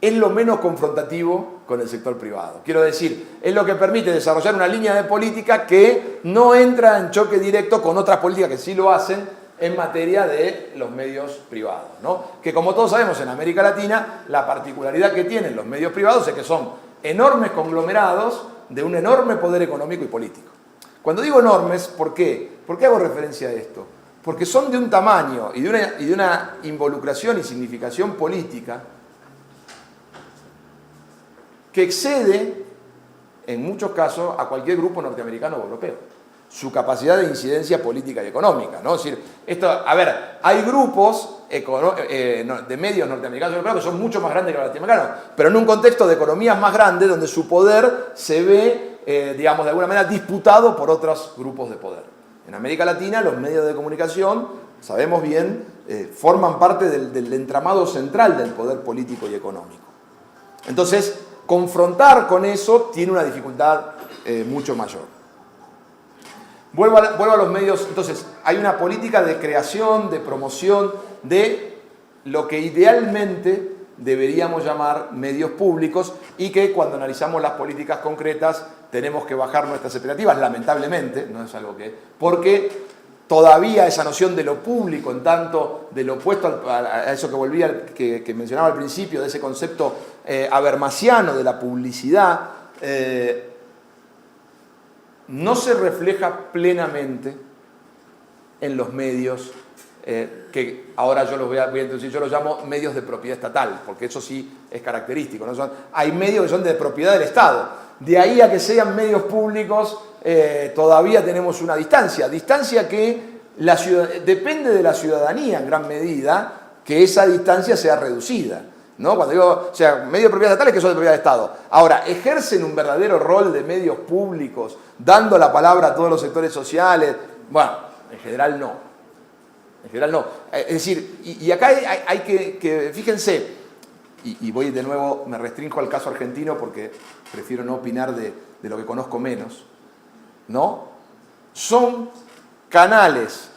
C: es lo menos confrontativo con el sector privado. Quiero decir, es lo que permite desarrollar una línea de política que no entra en choque directo con otras políticas que sí lo hacen en materia de los medios privados, ¿no? Que como todos sabemos en América Latina, la particularidad que tienen los medios privados es que son enormes conglomerados de un enorme poder económico y político. Cuando digo enormes, ¿por qué? ¿Por qué hago referencia a esto? Porque son de un tamaño y de una involucración y significación política que excede, en muchos casos, a cualquier grupo norteamericano o europeo. Su capacidad de incidencia política y económica, ¿no? Es decir, hay grupos de medios norteamericanos y europeos que son mucho más grandes que los latinoamericanos, pero en un contexto de economías más grandes donde su poder se ve, de alguna manera, disputado por otros grupos de poder. En América Latina, los medios de comunicación, sabemos bien, forman parte del entramado central del poder político y económico. Entonces, confrontar con eso tiene una dificultad mucho mayor. Vuelvo a los medios. Entonces, hay una política de creación, de promoción de lo que idealmente deberíamos llamar medios públicos, y que cuando analizamos las políticas concretas tenemos que bajar nuestras expectativas, lamentablemente, no es algo porque todavía esa noción de lo público, en tanto de lo opuesto a eso que mencionaba al principio, de ese concepto habermasiano de la publicidad, no se refleja plenamente en los medios que ahora yo los voy a introducir. Yo los llamo medios de propiedad estatal, porque eso sí es característico, ¿no? Hay medios que son de propiedad del Estado. De ahí a que sean medios públicos todavía tenemos una distancia que depende de la ciudadanía en gran medida que esa distancia sea reducida, ¿no? Cuando digo, o sea, medios de propiedad estatal es que son de propiedad de Estado. Ahora, ¿ejercen un verdadero rol de medios públicos, dando la palabra a todos los sectores sociales? Bueno, en general no. En general no. Es decir, y acá hay que fíjense, y voy de nuevo, me restringo al caso argentino porque prefiero no opinar de lo que conozco menos, ¿no? Son canales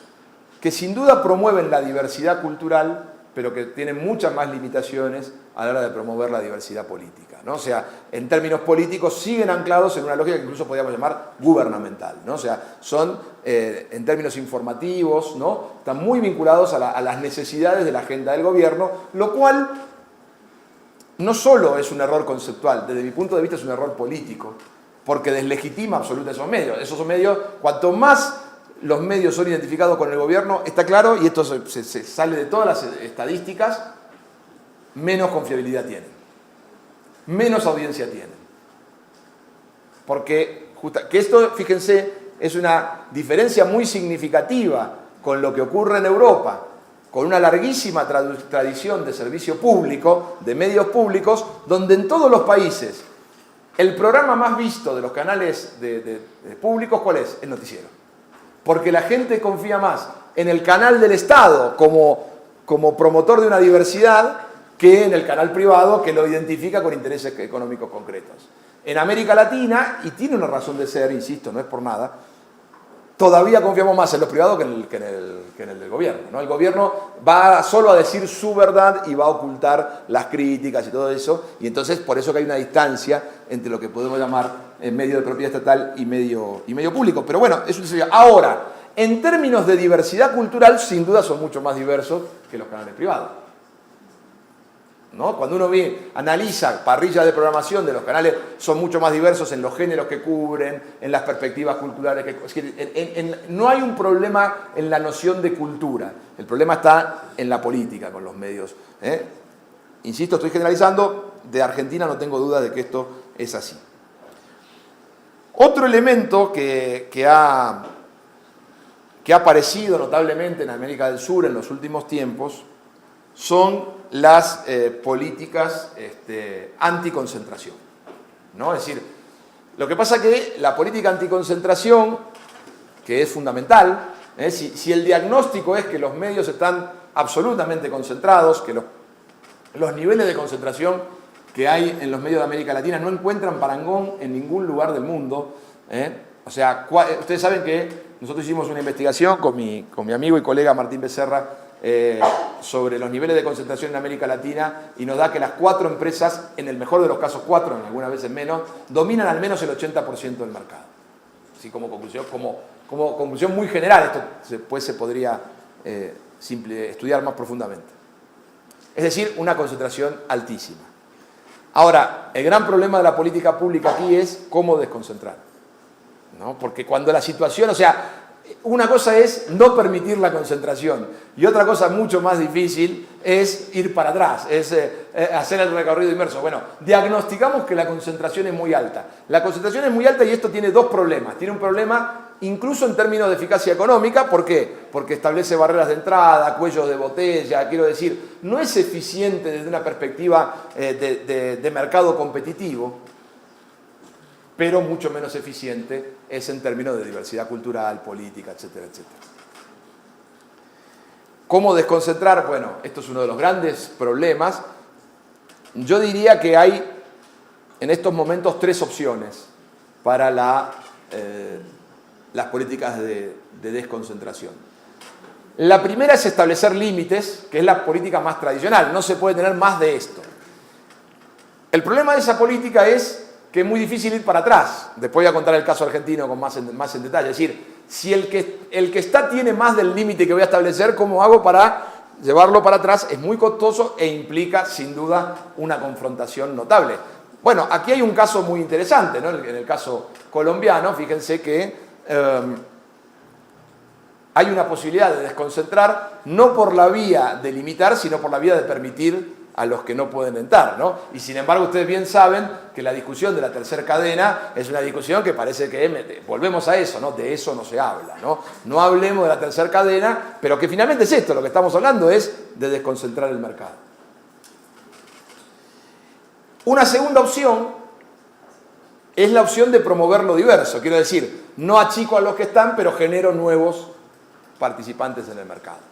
C: que sin duda promueven la diversidad cultural, pero que tienen muchas más limitaciones a la hora de promover la diversidad política, ¿no? O sea, en términos políticos siguen anclados en una lógica que incluso podríamos llamar gubernamental, ¿no? O sea, son, en términos informativos, ¿no? Están muy vinculados a las necesidades de la agenda del gobierno, lo cual no solo es un error conceptual, desde mi punto de vista es un error político, porque deslegitima absolutamente esos medios. Esos medios, cuanto más los medios son identificados con el gobierno, está claro, y esto se sale de todas las estadísticas, menos confiabilidad tienen, menos audiencia tienen. Porque que esto, fíjense, es una diferencia muy significativa con lo que ocurre en Europa, con una larguísima tradición de servicio público, de medios públicos, donde en todos los países el programa más visto de los canales públicos, ¿cuál es? El noticiero. Porque la gente confía más en el canal del Estado como promotor de una diversidad que en el canal privado que lo identifica con intereses económicos concretos. En América Latina, y tiene una razón de ser, insisto, no es por nada, todavía confiamos más en los privados que en el del gobierno, ¿no? El gobierno va solo a decir su verdad y va a ocultar las críticas y todo eso, y entonces por eso que hay una distancia entre lo que podemos llamar medio de propiedad estatal y medio público. Pero bueno, eso sería. Ahora, en términos de diversidad cultural, sin duda son mucho más diversos que los canales privados, ¿no? Cuando uno analiza parrillas de programación de los canales, son mucho más diversos en los géneros que cubren, en las perspectivas culturales. No hay un problema en la noción de cultura, el problema está en la política con los medios, ¿eh? Insisto, estoy generalizando, de Argentina no tengo duda de que esto es así. Otro elemento que ha aparecido notablemente en América del Sur en los últimos tiempos son las políticas anticoncentración, ¿no? Es decir, lo que pasa es que la política anticoncentración, que es fundamental, si el diagnóstico es que los medios están absolutamente concentrados, que los niveles de concentración que hay en los medios de América Latina no encuentran parangón en ningún lugar del mundo, o sea, ustedes saben que nosotros hicimos una investigación con mi amigo y colega Martín Becerra sobre los niveles de concentración en América Latina, y nos da que las 4 empresas, en el mejor de los casos 4, en algunas veces menos, dominan al menos el 80% del mercado. Así como conclusión muy general, esto después se podría estudiar más profundamente. Es decir, una concentración altísima. Ahora, el gran problema de la política pública aquí es cómo desconcentrar, ¿no? Porque cuando la situación, o sea, una cosa es no permitir la concentración y otra cosa mucho más difícil es ir para atrás, es hacer el recorrido inverso. Bueno, diagnosticamos que la concentración es muy alta. La concentración es muy alta y esto tiene dos problemas. Tiene un problema incluso en términos de eficacia económica. ¿Por qué? Porque establece barreras de entrada, cuellos de botella, quiero decir, no es eficiente desde una perspectiva de mercado competitivo, pero mucho menos eficiente es en términos de diversidad cultural, política, etcétera, etcétera. ¿Cómo desconcentrar? Bueno, esto es uno de los grandes problemas. Yo diría que hay en estos momentos 3 opciones para las políticas de desconcentración. La primera es establecer límites, que es la política más tradicional. No se puede tener más de esto. El problema de esa política es que es muy difícil ir para atrás. Después voy a contar el caso argentino con más en detalle. Es decir, si el que está tiene más del límite que voy a establecer, ¿cómo hago para llevarlo para atrás? Es muy costoso e implica, sin duda, una confrontación notable. Bueno, aquí hay un caso muy interesante, ¿no? En el caso colombiano, fíjense que hay una posibilidad de desconcentrar, no por la vía de limitar, sino por la vía de permitir a los que no pueden entrar, ¿no? Y sin embargo ustedes bien saben que la discusión de la tercera cadena es una discusión que parece que, volvemos a eso, ¿no? De eso no se habla, ¿no? No hablemos de la tercera cadena, pero que finalmente es esto, lo que estamos hablando es de desconcentrar el mercado. Una segunda opción es la opción de promover lo diverso, quiero decir, no achico a los que están, pero genero nuevos participantes en el mercado.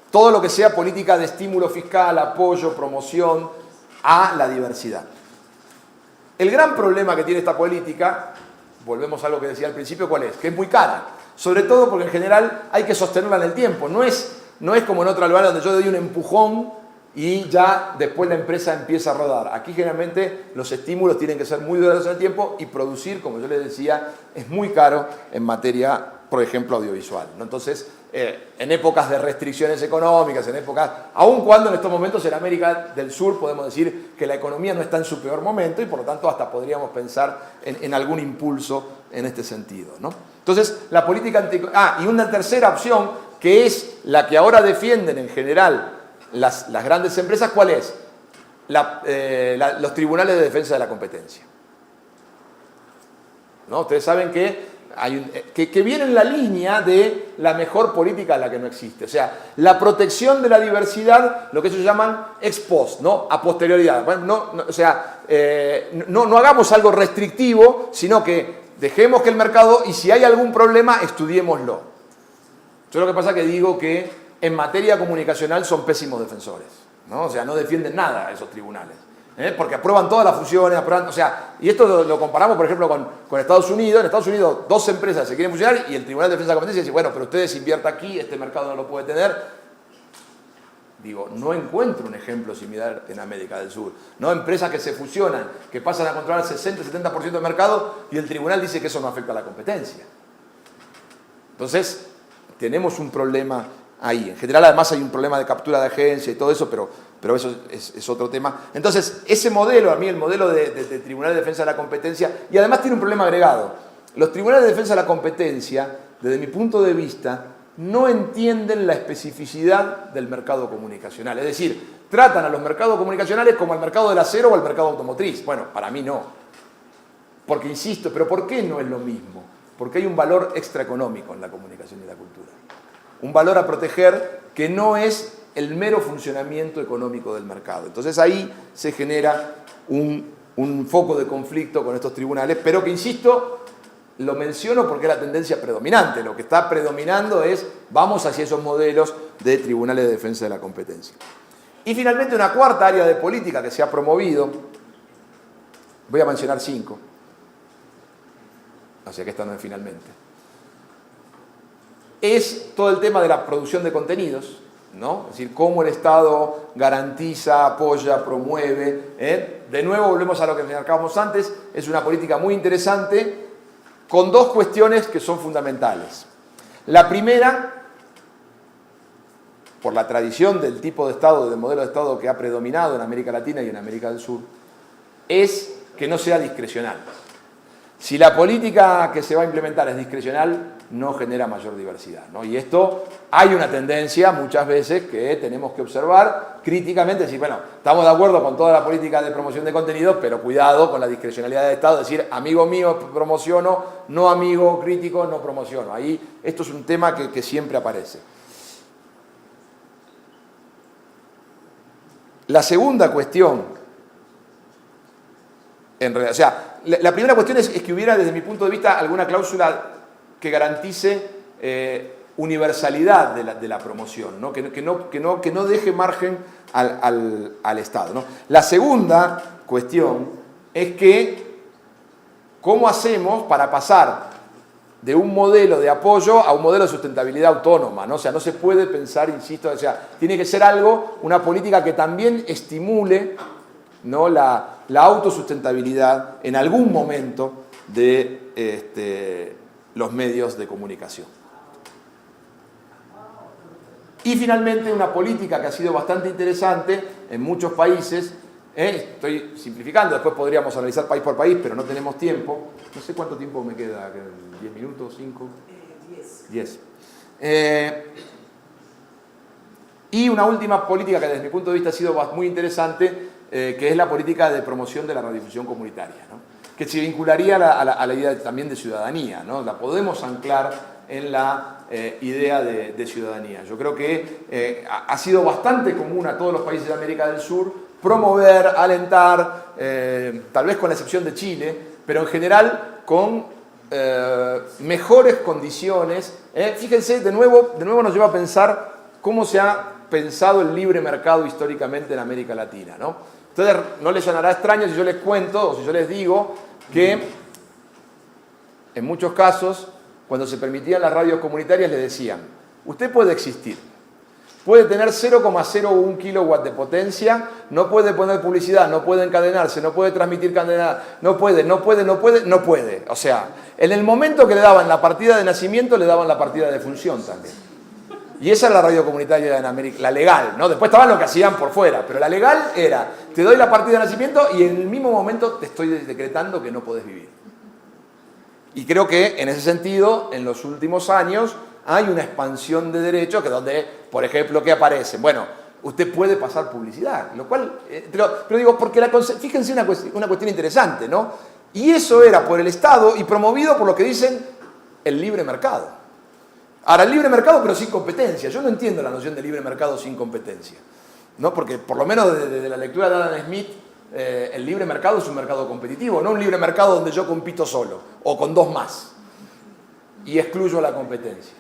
C: Todo lo que sea política de estímulo fiscal, apoyo, promoción a la diversidad. El gran problema que tiene esta política, volvemos a algo que decía al principio, ¿cuál es? Que es muy cara. Sobre todo porque en general hay que sostenerla en el tiempo. No es como en otro lugar donde yo doy un empujón y ya después la empresa empieza a rodar. Aquí generalmente los estímulos tienen que ser muy duraderos en el tiempo y producir, como yo les decía, es muy caro en materia, por ejemplo, audiovisual, ¿no? Entonces, en épocas de restricciones económicas, en épocas, aun cuando en estos momentos en América del Sur podemos decir que la economía no está en su peor momento y por lo tanto hasta podríamos pensar en algún impulso en este sentido, ¿no? Entonces, la política y una tercera opción, que es la que ahora defienden en general las grandes empresas, ¿cuál es? Los tribunales de defensa de la competencia, ¿no? Ustedes saben que viene en la línea de la mejor política a la que no existe. O sea, la protección de la diversidad, lo que ellos llaman ex post, ¿no? A posterioridad. Bueno, no hagamos algo restrictivo, sino que dejemos que el mercado, y si hay algún problema, estudiémoslo. Yo lo que pasa es que digo que en materia comunicacional son pésimos defensores, ¿no? O sea, no defienden nada esos tribunales. Porque aprueban todas las fusiones, y esto lo comparamos, por ejemplo, con Estados Unidos. En Estados Unidos, dos empresas se quieren fusionar y el Tribunal de Defensa de la Competencia dice, bueno, pero ustedes inviertan aquí, este mercado no lo puede tener. Digo, no encuentro un ejemplo similar en América del Sur, ¿no? Empresas que se fusionan, que pasan a controlar el 60-70% del mercado y el tribunal dice que eso no afecta a la competencia. Entonces, tenemos un problema ahí. En general, además, hay un problema de captura de agencia y todo eso, pero eso es otro tema. Entonces, ese modelo, a mí el modelo de Tribunal de Defensa de la Competencia, y además tiene un problema agregado. Los tribunales de defensa de la competencia, desde mi punto de vista, no entienden la especificidad del mercado comunicacional. Es decir, tratan a los mercados comunicacionales como al mercado del acero o al mercado automotriz. Bueno, para mí no. Porque, insisto, ¿pero por qué no es lo mismo? Porque hay un valor extraeconómico en la comunicación y la cultura. Un valor a proteger que no es el mero funcionamiento económico del mercado. Entonces ahí se genera un foco de conflicto con estos tribunales, pero que, insisto, lo menciono porque es la tendencia predominante. Lo que está predominando es, vamos hacia esos modelos de tribunales de defensa de la competencia. Y finalmente una cuarta área de política que se ha promovido, voy a mencionar 5, o sea que esta no es finalmente, es todo el tema de la producción de contenidos, ¿no? Es decir, cómo el Estado garantiza, apoya, promueve. De nuevo, volvemos a lo que marcábamos antes, es una política muy interesante con dos cuestiones que son fundamentales. La primera, por la tradición del tipo de Estado, del modelo de Estado que ha predominado en América Latina y en América del Sur, es que no sea discrecional. Si la política que se va a implementar es discrecional, no genera mayor diversidad, ¿no? Y esto, hay una tendencia muchas veces que tenemos que observar críticamente, decir, bueno, estamos de acuerdo con toda la política de promoción de contenidos, pero cuidado con la discrecionalidad del Estado, decir, amigo mío promociono, no amigo crítico no promociono. Ahí, esto es un tema que siempre aparece. La segunda cuestión, en realidad, o sea, la primera cuestión es que hubiera, desde mi punto de vista, alguna cláusula que garantice universalidad de la promoción, ¿no? Que no deje margen al Estado, ¿no? La segunda cuestión es que ¿cómo hacemos para pasar de un modelo de apoyo a un modelo de sustentabilidad autónoma, ¿no? O sea, no se puede pensar, insisto, o sea, tiene que ser algo, una política que también estimule, ¿no?, la autosustentabilidad en algún momento de los medios de comunicación. Y finalmente una política que ha sido bastante interesante en muchos países, estoy simplificando, después podríamos analizar país por país, pero no tenemos tiempo. No sé cuánto tiempo me queda, ¿10 minutos? ¿5? 10. Y una última política que desde mi punto de vista ha sido muy interesante, que es la política de promoción de la radiodifusión comunitaria, ¿no? Que se vincularía a la idea también de ciudadanía, ¿no? La podemos anclar en la idea de ciudadanía. Yo creo que ha sido bastante común a todos los países de América del Sur promover, alentar, tal vez con la excepción de Chile, pero en general con mejores condiciones. Fíjense, de nuevo nos lleva a pensar cómo se ha pensado el libre mercado históricamente en América Latina, ¿no? Entonces, no les sonará extraño si yo les cuento o si yo les digo que en muchos casos, cuando se permitían las radios comunitarias, les decían: usted puede existir, puede tener 0,01 kilowatts de potencia, no puede poner publicidad, no puede encadenarse, no puede transmitir cadenada, no puede. O sea, en el momento que le daban la partida de nacimiento, le daban la partida de función también. Y esa era la radio comunitaria en América, la legal, ¿no? Después estaban lo que hacían por fuera, pero la legal era: te doy la partida de nacimiento y en el mismo momento te estoy decretando que no podés vivir. Y creo que en ese sentido, en los últimos años, hay una expansión de derechos que donde, por ejemplo, ¿qué aparece? Bueno, usted puede pasar publicidad, lo cual, pero digo, porque fíjense una cuestión interesante, ¿no? Y eso era por el Estado y promovido por lo que dicen el libre mercado. Ahora, el libre mercado pero sin competencia. Yo no entiendo la noción de libre mercado sin competencia, ¿no? Porque por lo menos desde la lectura de Adam Smith, el libre mercado es un mercado competitivo, no un libre mercado donde yo compito solo o con dos más y excluyo la competencia.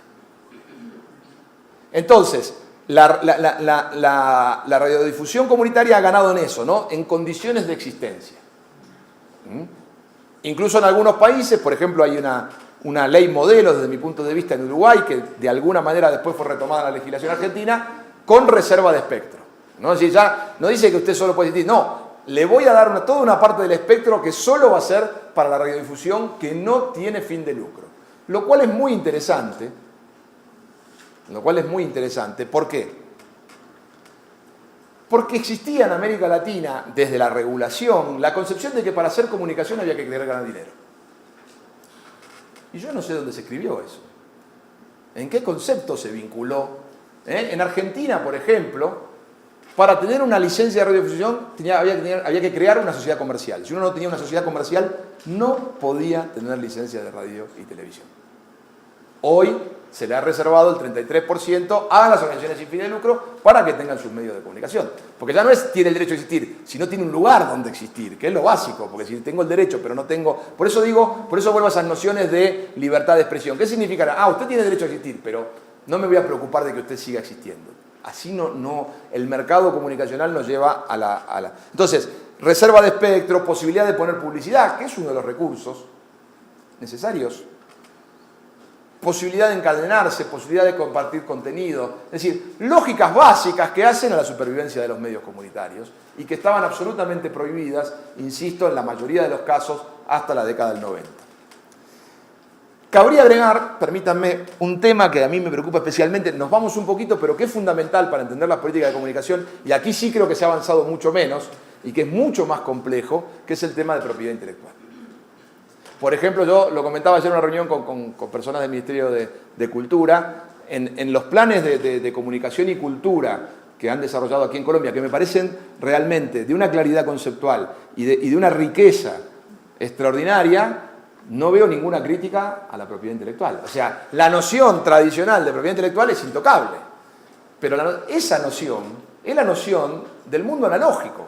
C: Entonces, la radiodifusión comunitaria ha ganado en eso, ¿no? En condiciones de existencia. Incluso en algunos países, por ejemplo, hay una ley modelo desde mi punto de vista en Uruguay, que de alguna manera después fue retomada en la legislación argentina, con reserva de espectro, ¿no? Es decir, ya no dice que usted solo puede existir, no, le voy a dar toda una parte del espectro que solo va a ser para la radiodifusión, que no tiene fin de lucro. Lo cual es muy interesante. ¿Por qué? Porque existía en América Latina, desde la regulación, la concepción de que para hacer comunicación había que querer ganar dinero. Y yo no sé dónde se escribió eso. ¿En qué concepto se vinculó? En Argentina, por ejemplo, para tener una licencia de radiodifusión había que crear una sociedad comercial. Si uno no tenía una sociedad comercial, no podía tener licencia de radio y televisión. Hoy se le ha reservado el 33% a las organizaciones sin fin de lucro para que tengan sus medios de comunicación. Porque ya no tiene el derecho a existir, sino tiene un lugar donde existir, que es lo básico. Porque si tengo el derecho, pero no tengo... Por eso vuelvo a esas nociones de libertad de expresión. ¿Qué significará? Usted tiene derecho a existir, pero no me voy a preocupar de que usted siga existiendo. Así el mercado comunicacional nos lleva a la... Entonces, reserva de espectro, posibilidad de poner publicidad, que es uno de los recursos necesarios. Posibilidad de encadenarse, posibilidad de compartir contenido. Es decir, lógicas básicas que hacen a la supervivencia de los medios comunitarios y que estaban absolutamente prohibidas, insisto, en la mayoría de los casos hasta la década del 90. Cabría agregar, permítanme, un tema que a mí me preocupa especialmente, nos vamos un poquito, pero que es fundamental para entender las políticas de comunicación, y aquí sí creo que se ha avanzado mucho menos, y que es mucho más complejo, que es el tema de propiedad intelectual. Por ejemplo, yo lo comentaba ayer en una reunión con personas del Ministerio de Cultura, en los planes de comunicación y cultura que han desarrollado aquí en Colombia, que me parecen realmente de una claridad conceptual y de una riqueza extraordinaria, no veo ninguna crítica a la propiedad intelectual. O sea, la noción tradicional de propiedad intelectual es intocable, pero esa noción es la noción del mundo analógico.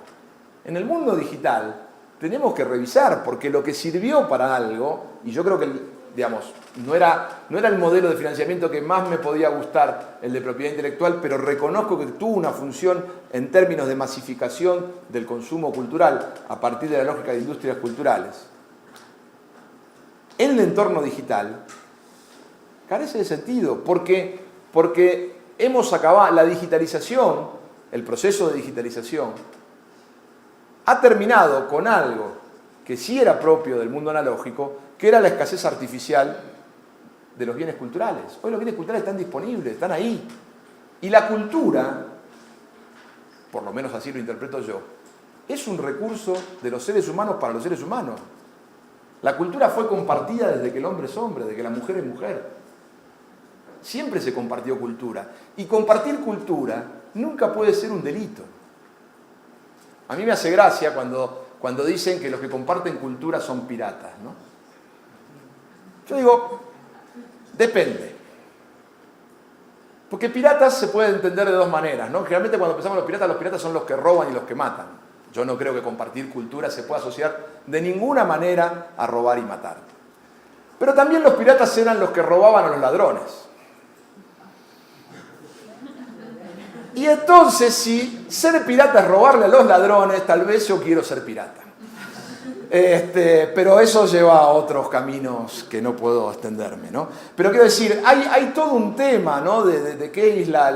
C: En el mundo digital tenemos que revisar, porque lo que sirvió para algo, y yo creo que, digamos, no era el modelo de financiamiento que más me podía gustar, el de propiedad intelectual, pero reconozco que tuvo una función en términos de masificación del consumo cultural a partir de la lógica de industrias culturales. En el entorno digital carece de sentido, porque hemos acabado, la digitalización, el proceso de digitalización, ha terminado con algo que sí era propio del mundo analógico, que era la escasez artificial de los bienes culturales. Hoy los bienes culturales están disponibles, están ahí. Y la cultura, por lo menos así lo interpreto yo, es un recurso de los seres humanos para los seres humanos. La cultura fue compartida desde que el hombre es hombre, desde que la mujer es mujer. Siempre se compartió cultura. Y compartir cultura nunca puede ser un delito. A mí me hace gracia cuando dicen que los que comparten cultura son piratas, ¿no? Yo digo, depende. Porque piratas se puede entender de dos maneras, ¿no? Generalmente cuando pensamos en los piratas son los que roban y los que matan. Yo no creo que compartir cultura se pueda asociar de ninguna manera a robar y matar. Pero también los piratas eran los que robaban a los ladrones. Y entonces, si ser pirata es robarle a los ladrones, tal vez yo quiero ser pirata. Pero eso lleva a otros caminos que no puedo extenderme, ¿no? Pero quiero decir, hay todo un tema, ¿no? de qué es la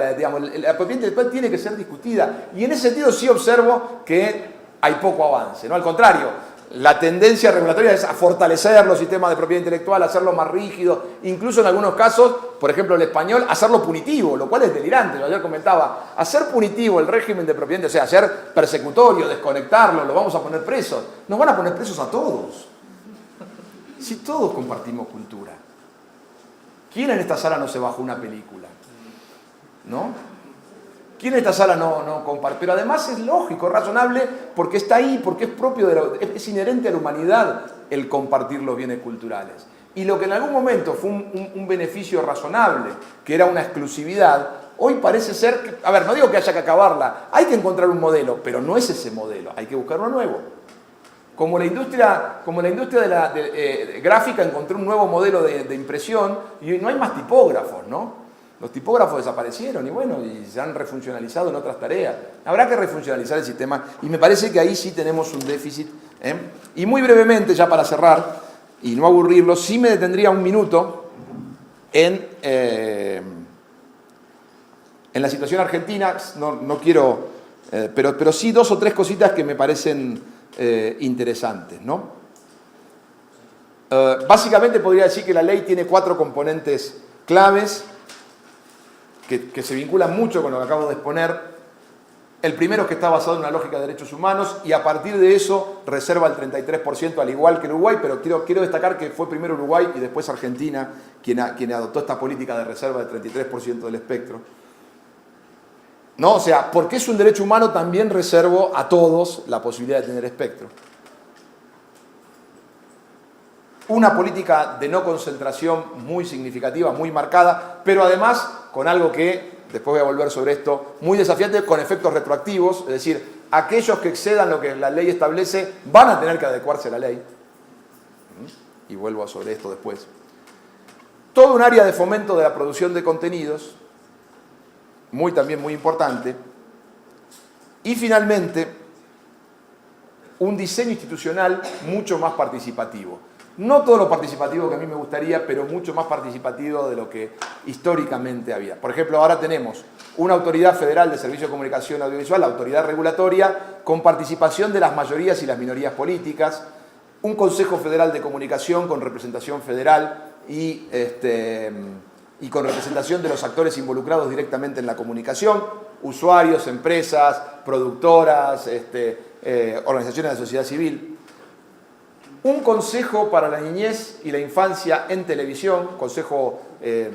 C: propiedad intelectual tiene que ser discutida. Y en ese sentido sí observo que hay poco avance, ¿no? Al contrario, la tendencia regulatoria es a fortalecer los sistemas de propiedad intelectual, hacerlo más rígido, incluso en algunos casos, por ejemplo el español, hacerlo punitivo, lo cual es delirante. Yo ayer comentaba, hacer punitivo el régimen de propiedad, o sea, hacer persecutorio, desconectarlo, lo vamos a poner presos. Nos van a poner presos a todos. Si todos compartimos cultura. ¿Quién en esta sala no se bajó una película? ¿No? ¿Quién en esta sala no comparte? Pero además es lógico, es razonable, porque está ahí, porque es propio, es inherente a la humanidad el compartir los bienes culturales. Y lo que en algún momento fue un beneficio razonable, que era una exclusividad, hoy parece ser que, a ver, no digo que haya que acabarla, hay que encontrar un modelo, pero no es ese modelo, hay que buscar uno nuevo. Como la industria de la gráfica encontró un nuevo modelo de impresión, y no hay más tipógrafos, ¿no? Los tipógrafos desaparecieron y bueno, y se han refuncionalizado en otras tareas. Habrá que refuncionalizar el sistema y me parece que ahí sí tenemos un déficit. Y muy brevemente, ya para cerrar y no aburrirlo, sí me detendría un minuto en la situación argentina. No quiero, pero sí dos o tres cositas que me parecen interesantes, ¿no? Básicamente podría decir que la ley tiene 4 componentes claves que se vinculan mucho con lo que acabo de exponer. El primero es que está basado en una lógica de derechos humanos y a partir de eso reserva el 33% al igual que el Uruguay, pero quiero destacar que fue primero Uruguay y después Argentina quien adoptó esta política de reserva del 33% del espectro. ¿No? O sea, porque es un derecho humano también reservo a todos la posibilidad de tener espectro. Una política de no concentración muy significativa, muy marcada, pero además con algo que, después voy a volver sobre esto, muy desafiante, con efectos retroactivos, es decir, aquellos que excedan lo que la ley establece van a tener que adecuarse a la ley. Y vuelvo sobre esto después. Todo un área de fomento de la producción de contenidos, también muy importante. Y finalmente, un diseño institucional mucho más participativo. No todo lo participativo que a mí me gustaría, pero mucho más participativo de lo que históricamente había. Por ejemplo, ahora tenemos una autoridad federal de servicio de comunicación audiovisual, la autoridad regulatoria, con participación de las mayorías y las minorías políticas, un Consejo Federal de Comunicación con representación federal y con representación de los actores involucrados directamente en la comunicación, usuarios, empresas, productoras, organizaciones de sociedad civil. Un consejo para la niñez y la infancia en televisión, consejo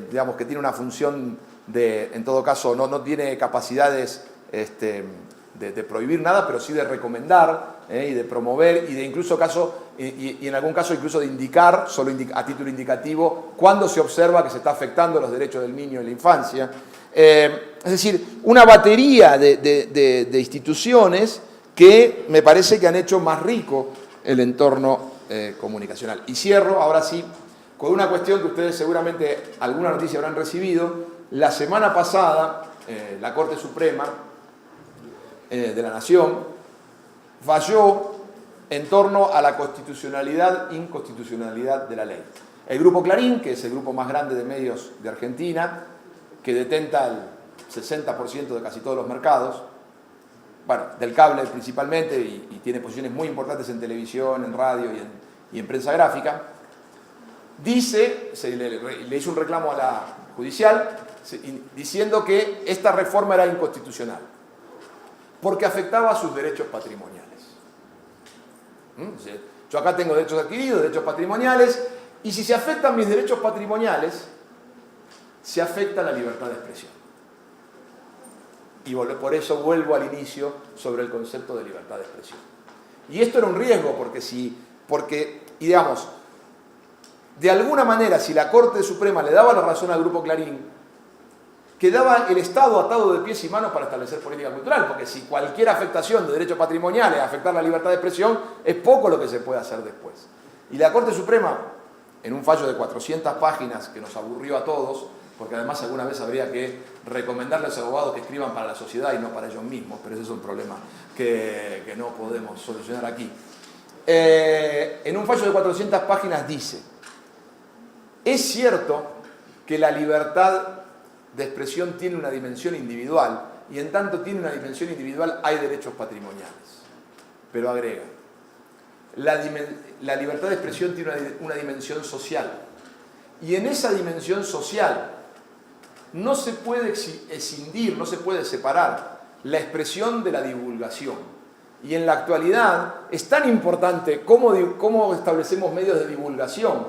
C: digamos que tiene una función en todo caso, no tiene capacidades de prohibir nada, pero sí de recomendar y de promover y de incluso y en algún caso incluso de indicar, solo a título indicativo, cuando se observa que se está afectando los derechos del niño y la infancia. Es decir, una batería de instituciones que me parece que han hecho más rico el entorno comunicacional. Y cierro, ahora sí, con una cuestión que ustedes seguramente alguna noticia habrán recibido. La semana pasada, la Corte Suprema de la Nación falló en torno a la constitucionalidad, inconstitucionalidad de la ley. El Grupo Clarín, que es el grupo más grande de medios de Argentina, que detenta el 60% de casi todos los mercados, bueno, del cable principalmente, y tiene posiciones muy importantes en televisión, en radio y en prensa gráfica, dice, le hizo un reclamo a la judicial diciendo que esta reforma era inconstitucional, porque afectaba a sus derechos patrimoniales. Yo acá tengo derechos adquiridos, derechos patrimoniales, y si se afectan mis derechos patrimoniales, se afecta la libertad de expresión. Y por eso vuelvo al inicio sobre el concepto de libertad de expresión. Y esto era un riesgo, porque digamos, de alguna manera, si la Corte Suprema le daba la razón al Grupo Clarín, quedaba el Estado atado de pies y manos para establecer política cultural, porque si cualquier afectación de derechos patrimoniales afectar la libertad de expresión, es poco lo que se puede hacer después. Y la Corte Suprema, en un fallo de 400 páginas que nos aburrió a todos, porque además alguna vez habría que recomendarles a los abogados que escriban para la sociedad y no para ellos mismos, pero ese es un problema que no podemos solucionar aquí. En un fallo de 400 páginas dice: es cierto que la libertad de expresión tiene una dimensión individual, y en tanto tiene una dimensión individual hay derechos patrimoniales. Pero agrega, la libertad de expresión tiene una dimensión social, y en esa dimensión social no se puede escindir, no se puede separar la expresión de la divulgación. Y en la actualidad es tan importante cómo establecemos medios de divulgación,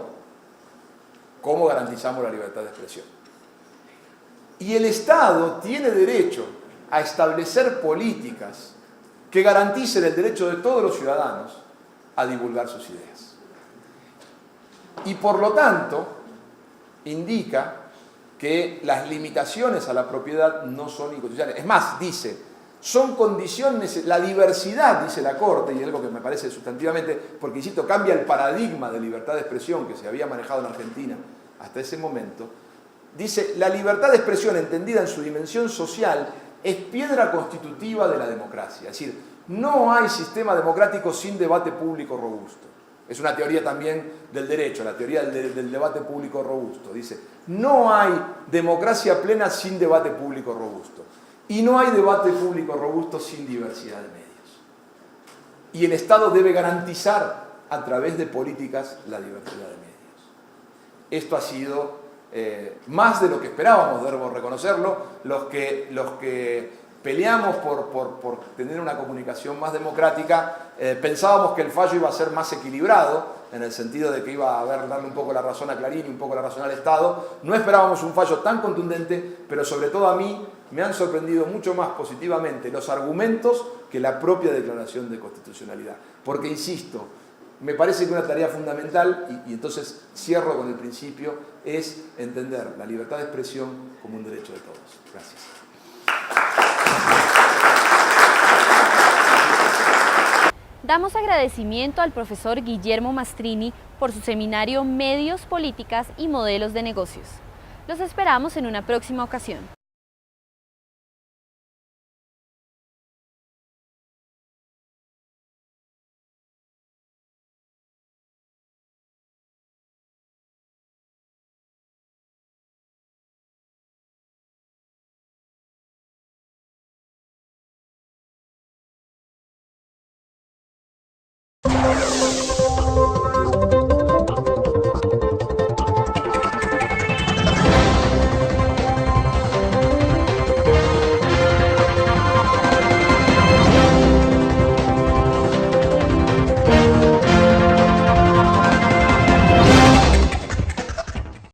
C: cómo garantizamos la libertad de expresión. Y el Estado tiene derecho a establecer políticas que garanticen el derecho de todos los ciudadanos a divulgar sus ideas. Y por lo tanto, indica que las limitaciones a la propiedad no son inconstitucionales. Es más, dice, son condiciones, la diversidad, dice la Corte, y es algo que me parece sustantivamente, porque insisto, cambia el paradigma de libertad de expresión que se había manejado en Argentina hasta ese momento. Dice, la libertad de expresión entendida en su dimensión social es piedra constitutiva de la democracia. Es decir, no hay sistema democrático sin debate público robusto. Es una teoría también del derecho, la teoría del debate público robusto. Dice, no hay democracia plena sin debate público robusto. Y no hay debate público robusto sin diversidad de medios. Y el Estado debe garantizar a través de políticas la diversidad de medios. Esto ha sido más de lo que esperábamos, debo reconocerlo. Los que peleamos por tener una comunicación más democrática, pensábamos que el fallo iba a ser más equilibrado, en el sentido de que iba a darle un poco la razón a Clarín y un poco la razón al Estado. No esperábamos un fallo tan contundente, pero sobre todo a mí me han sorprendido mucho más positivamente los argumentos que la propia declaración de constitucionalidad. Porque, insisto, me parece que una tarea fundamental, y entonces cierro con el principio, es entender la libertad de expresión como un derecho de todos. Gracias.
A: Damos agradecimiento al profesor Guillermo Mastrini por su seminario Medios, Políticas y Modelos de Negocios. Los esperamos en una próxima ocasión.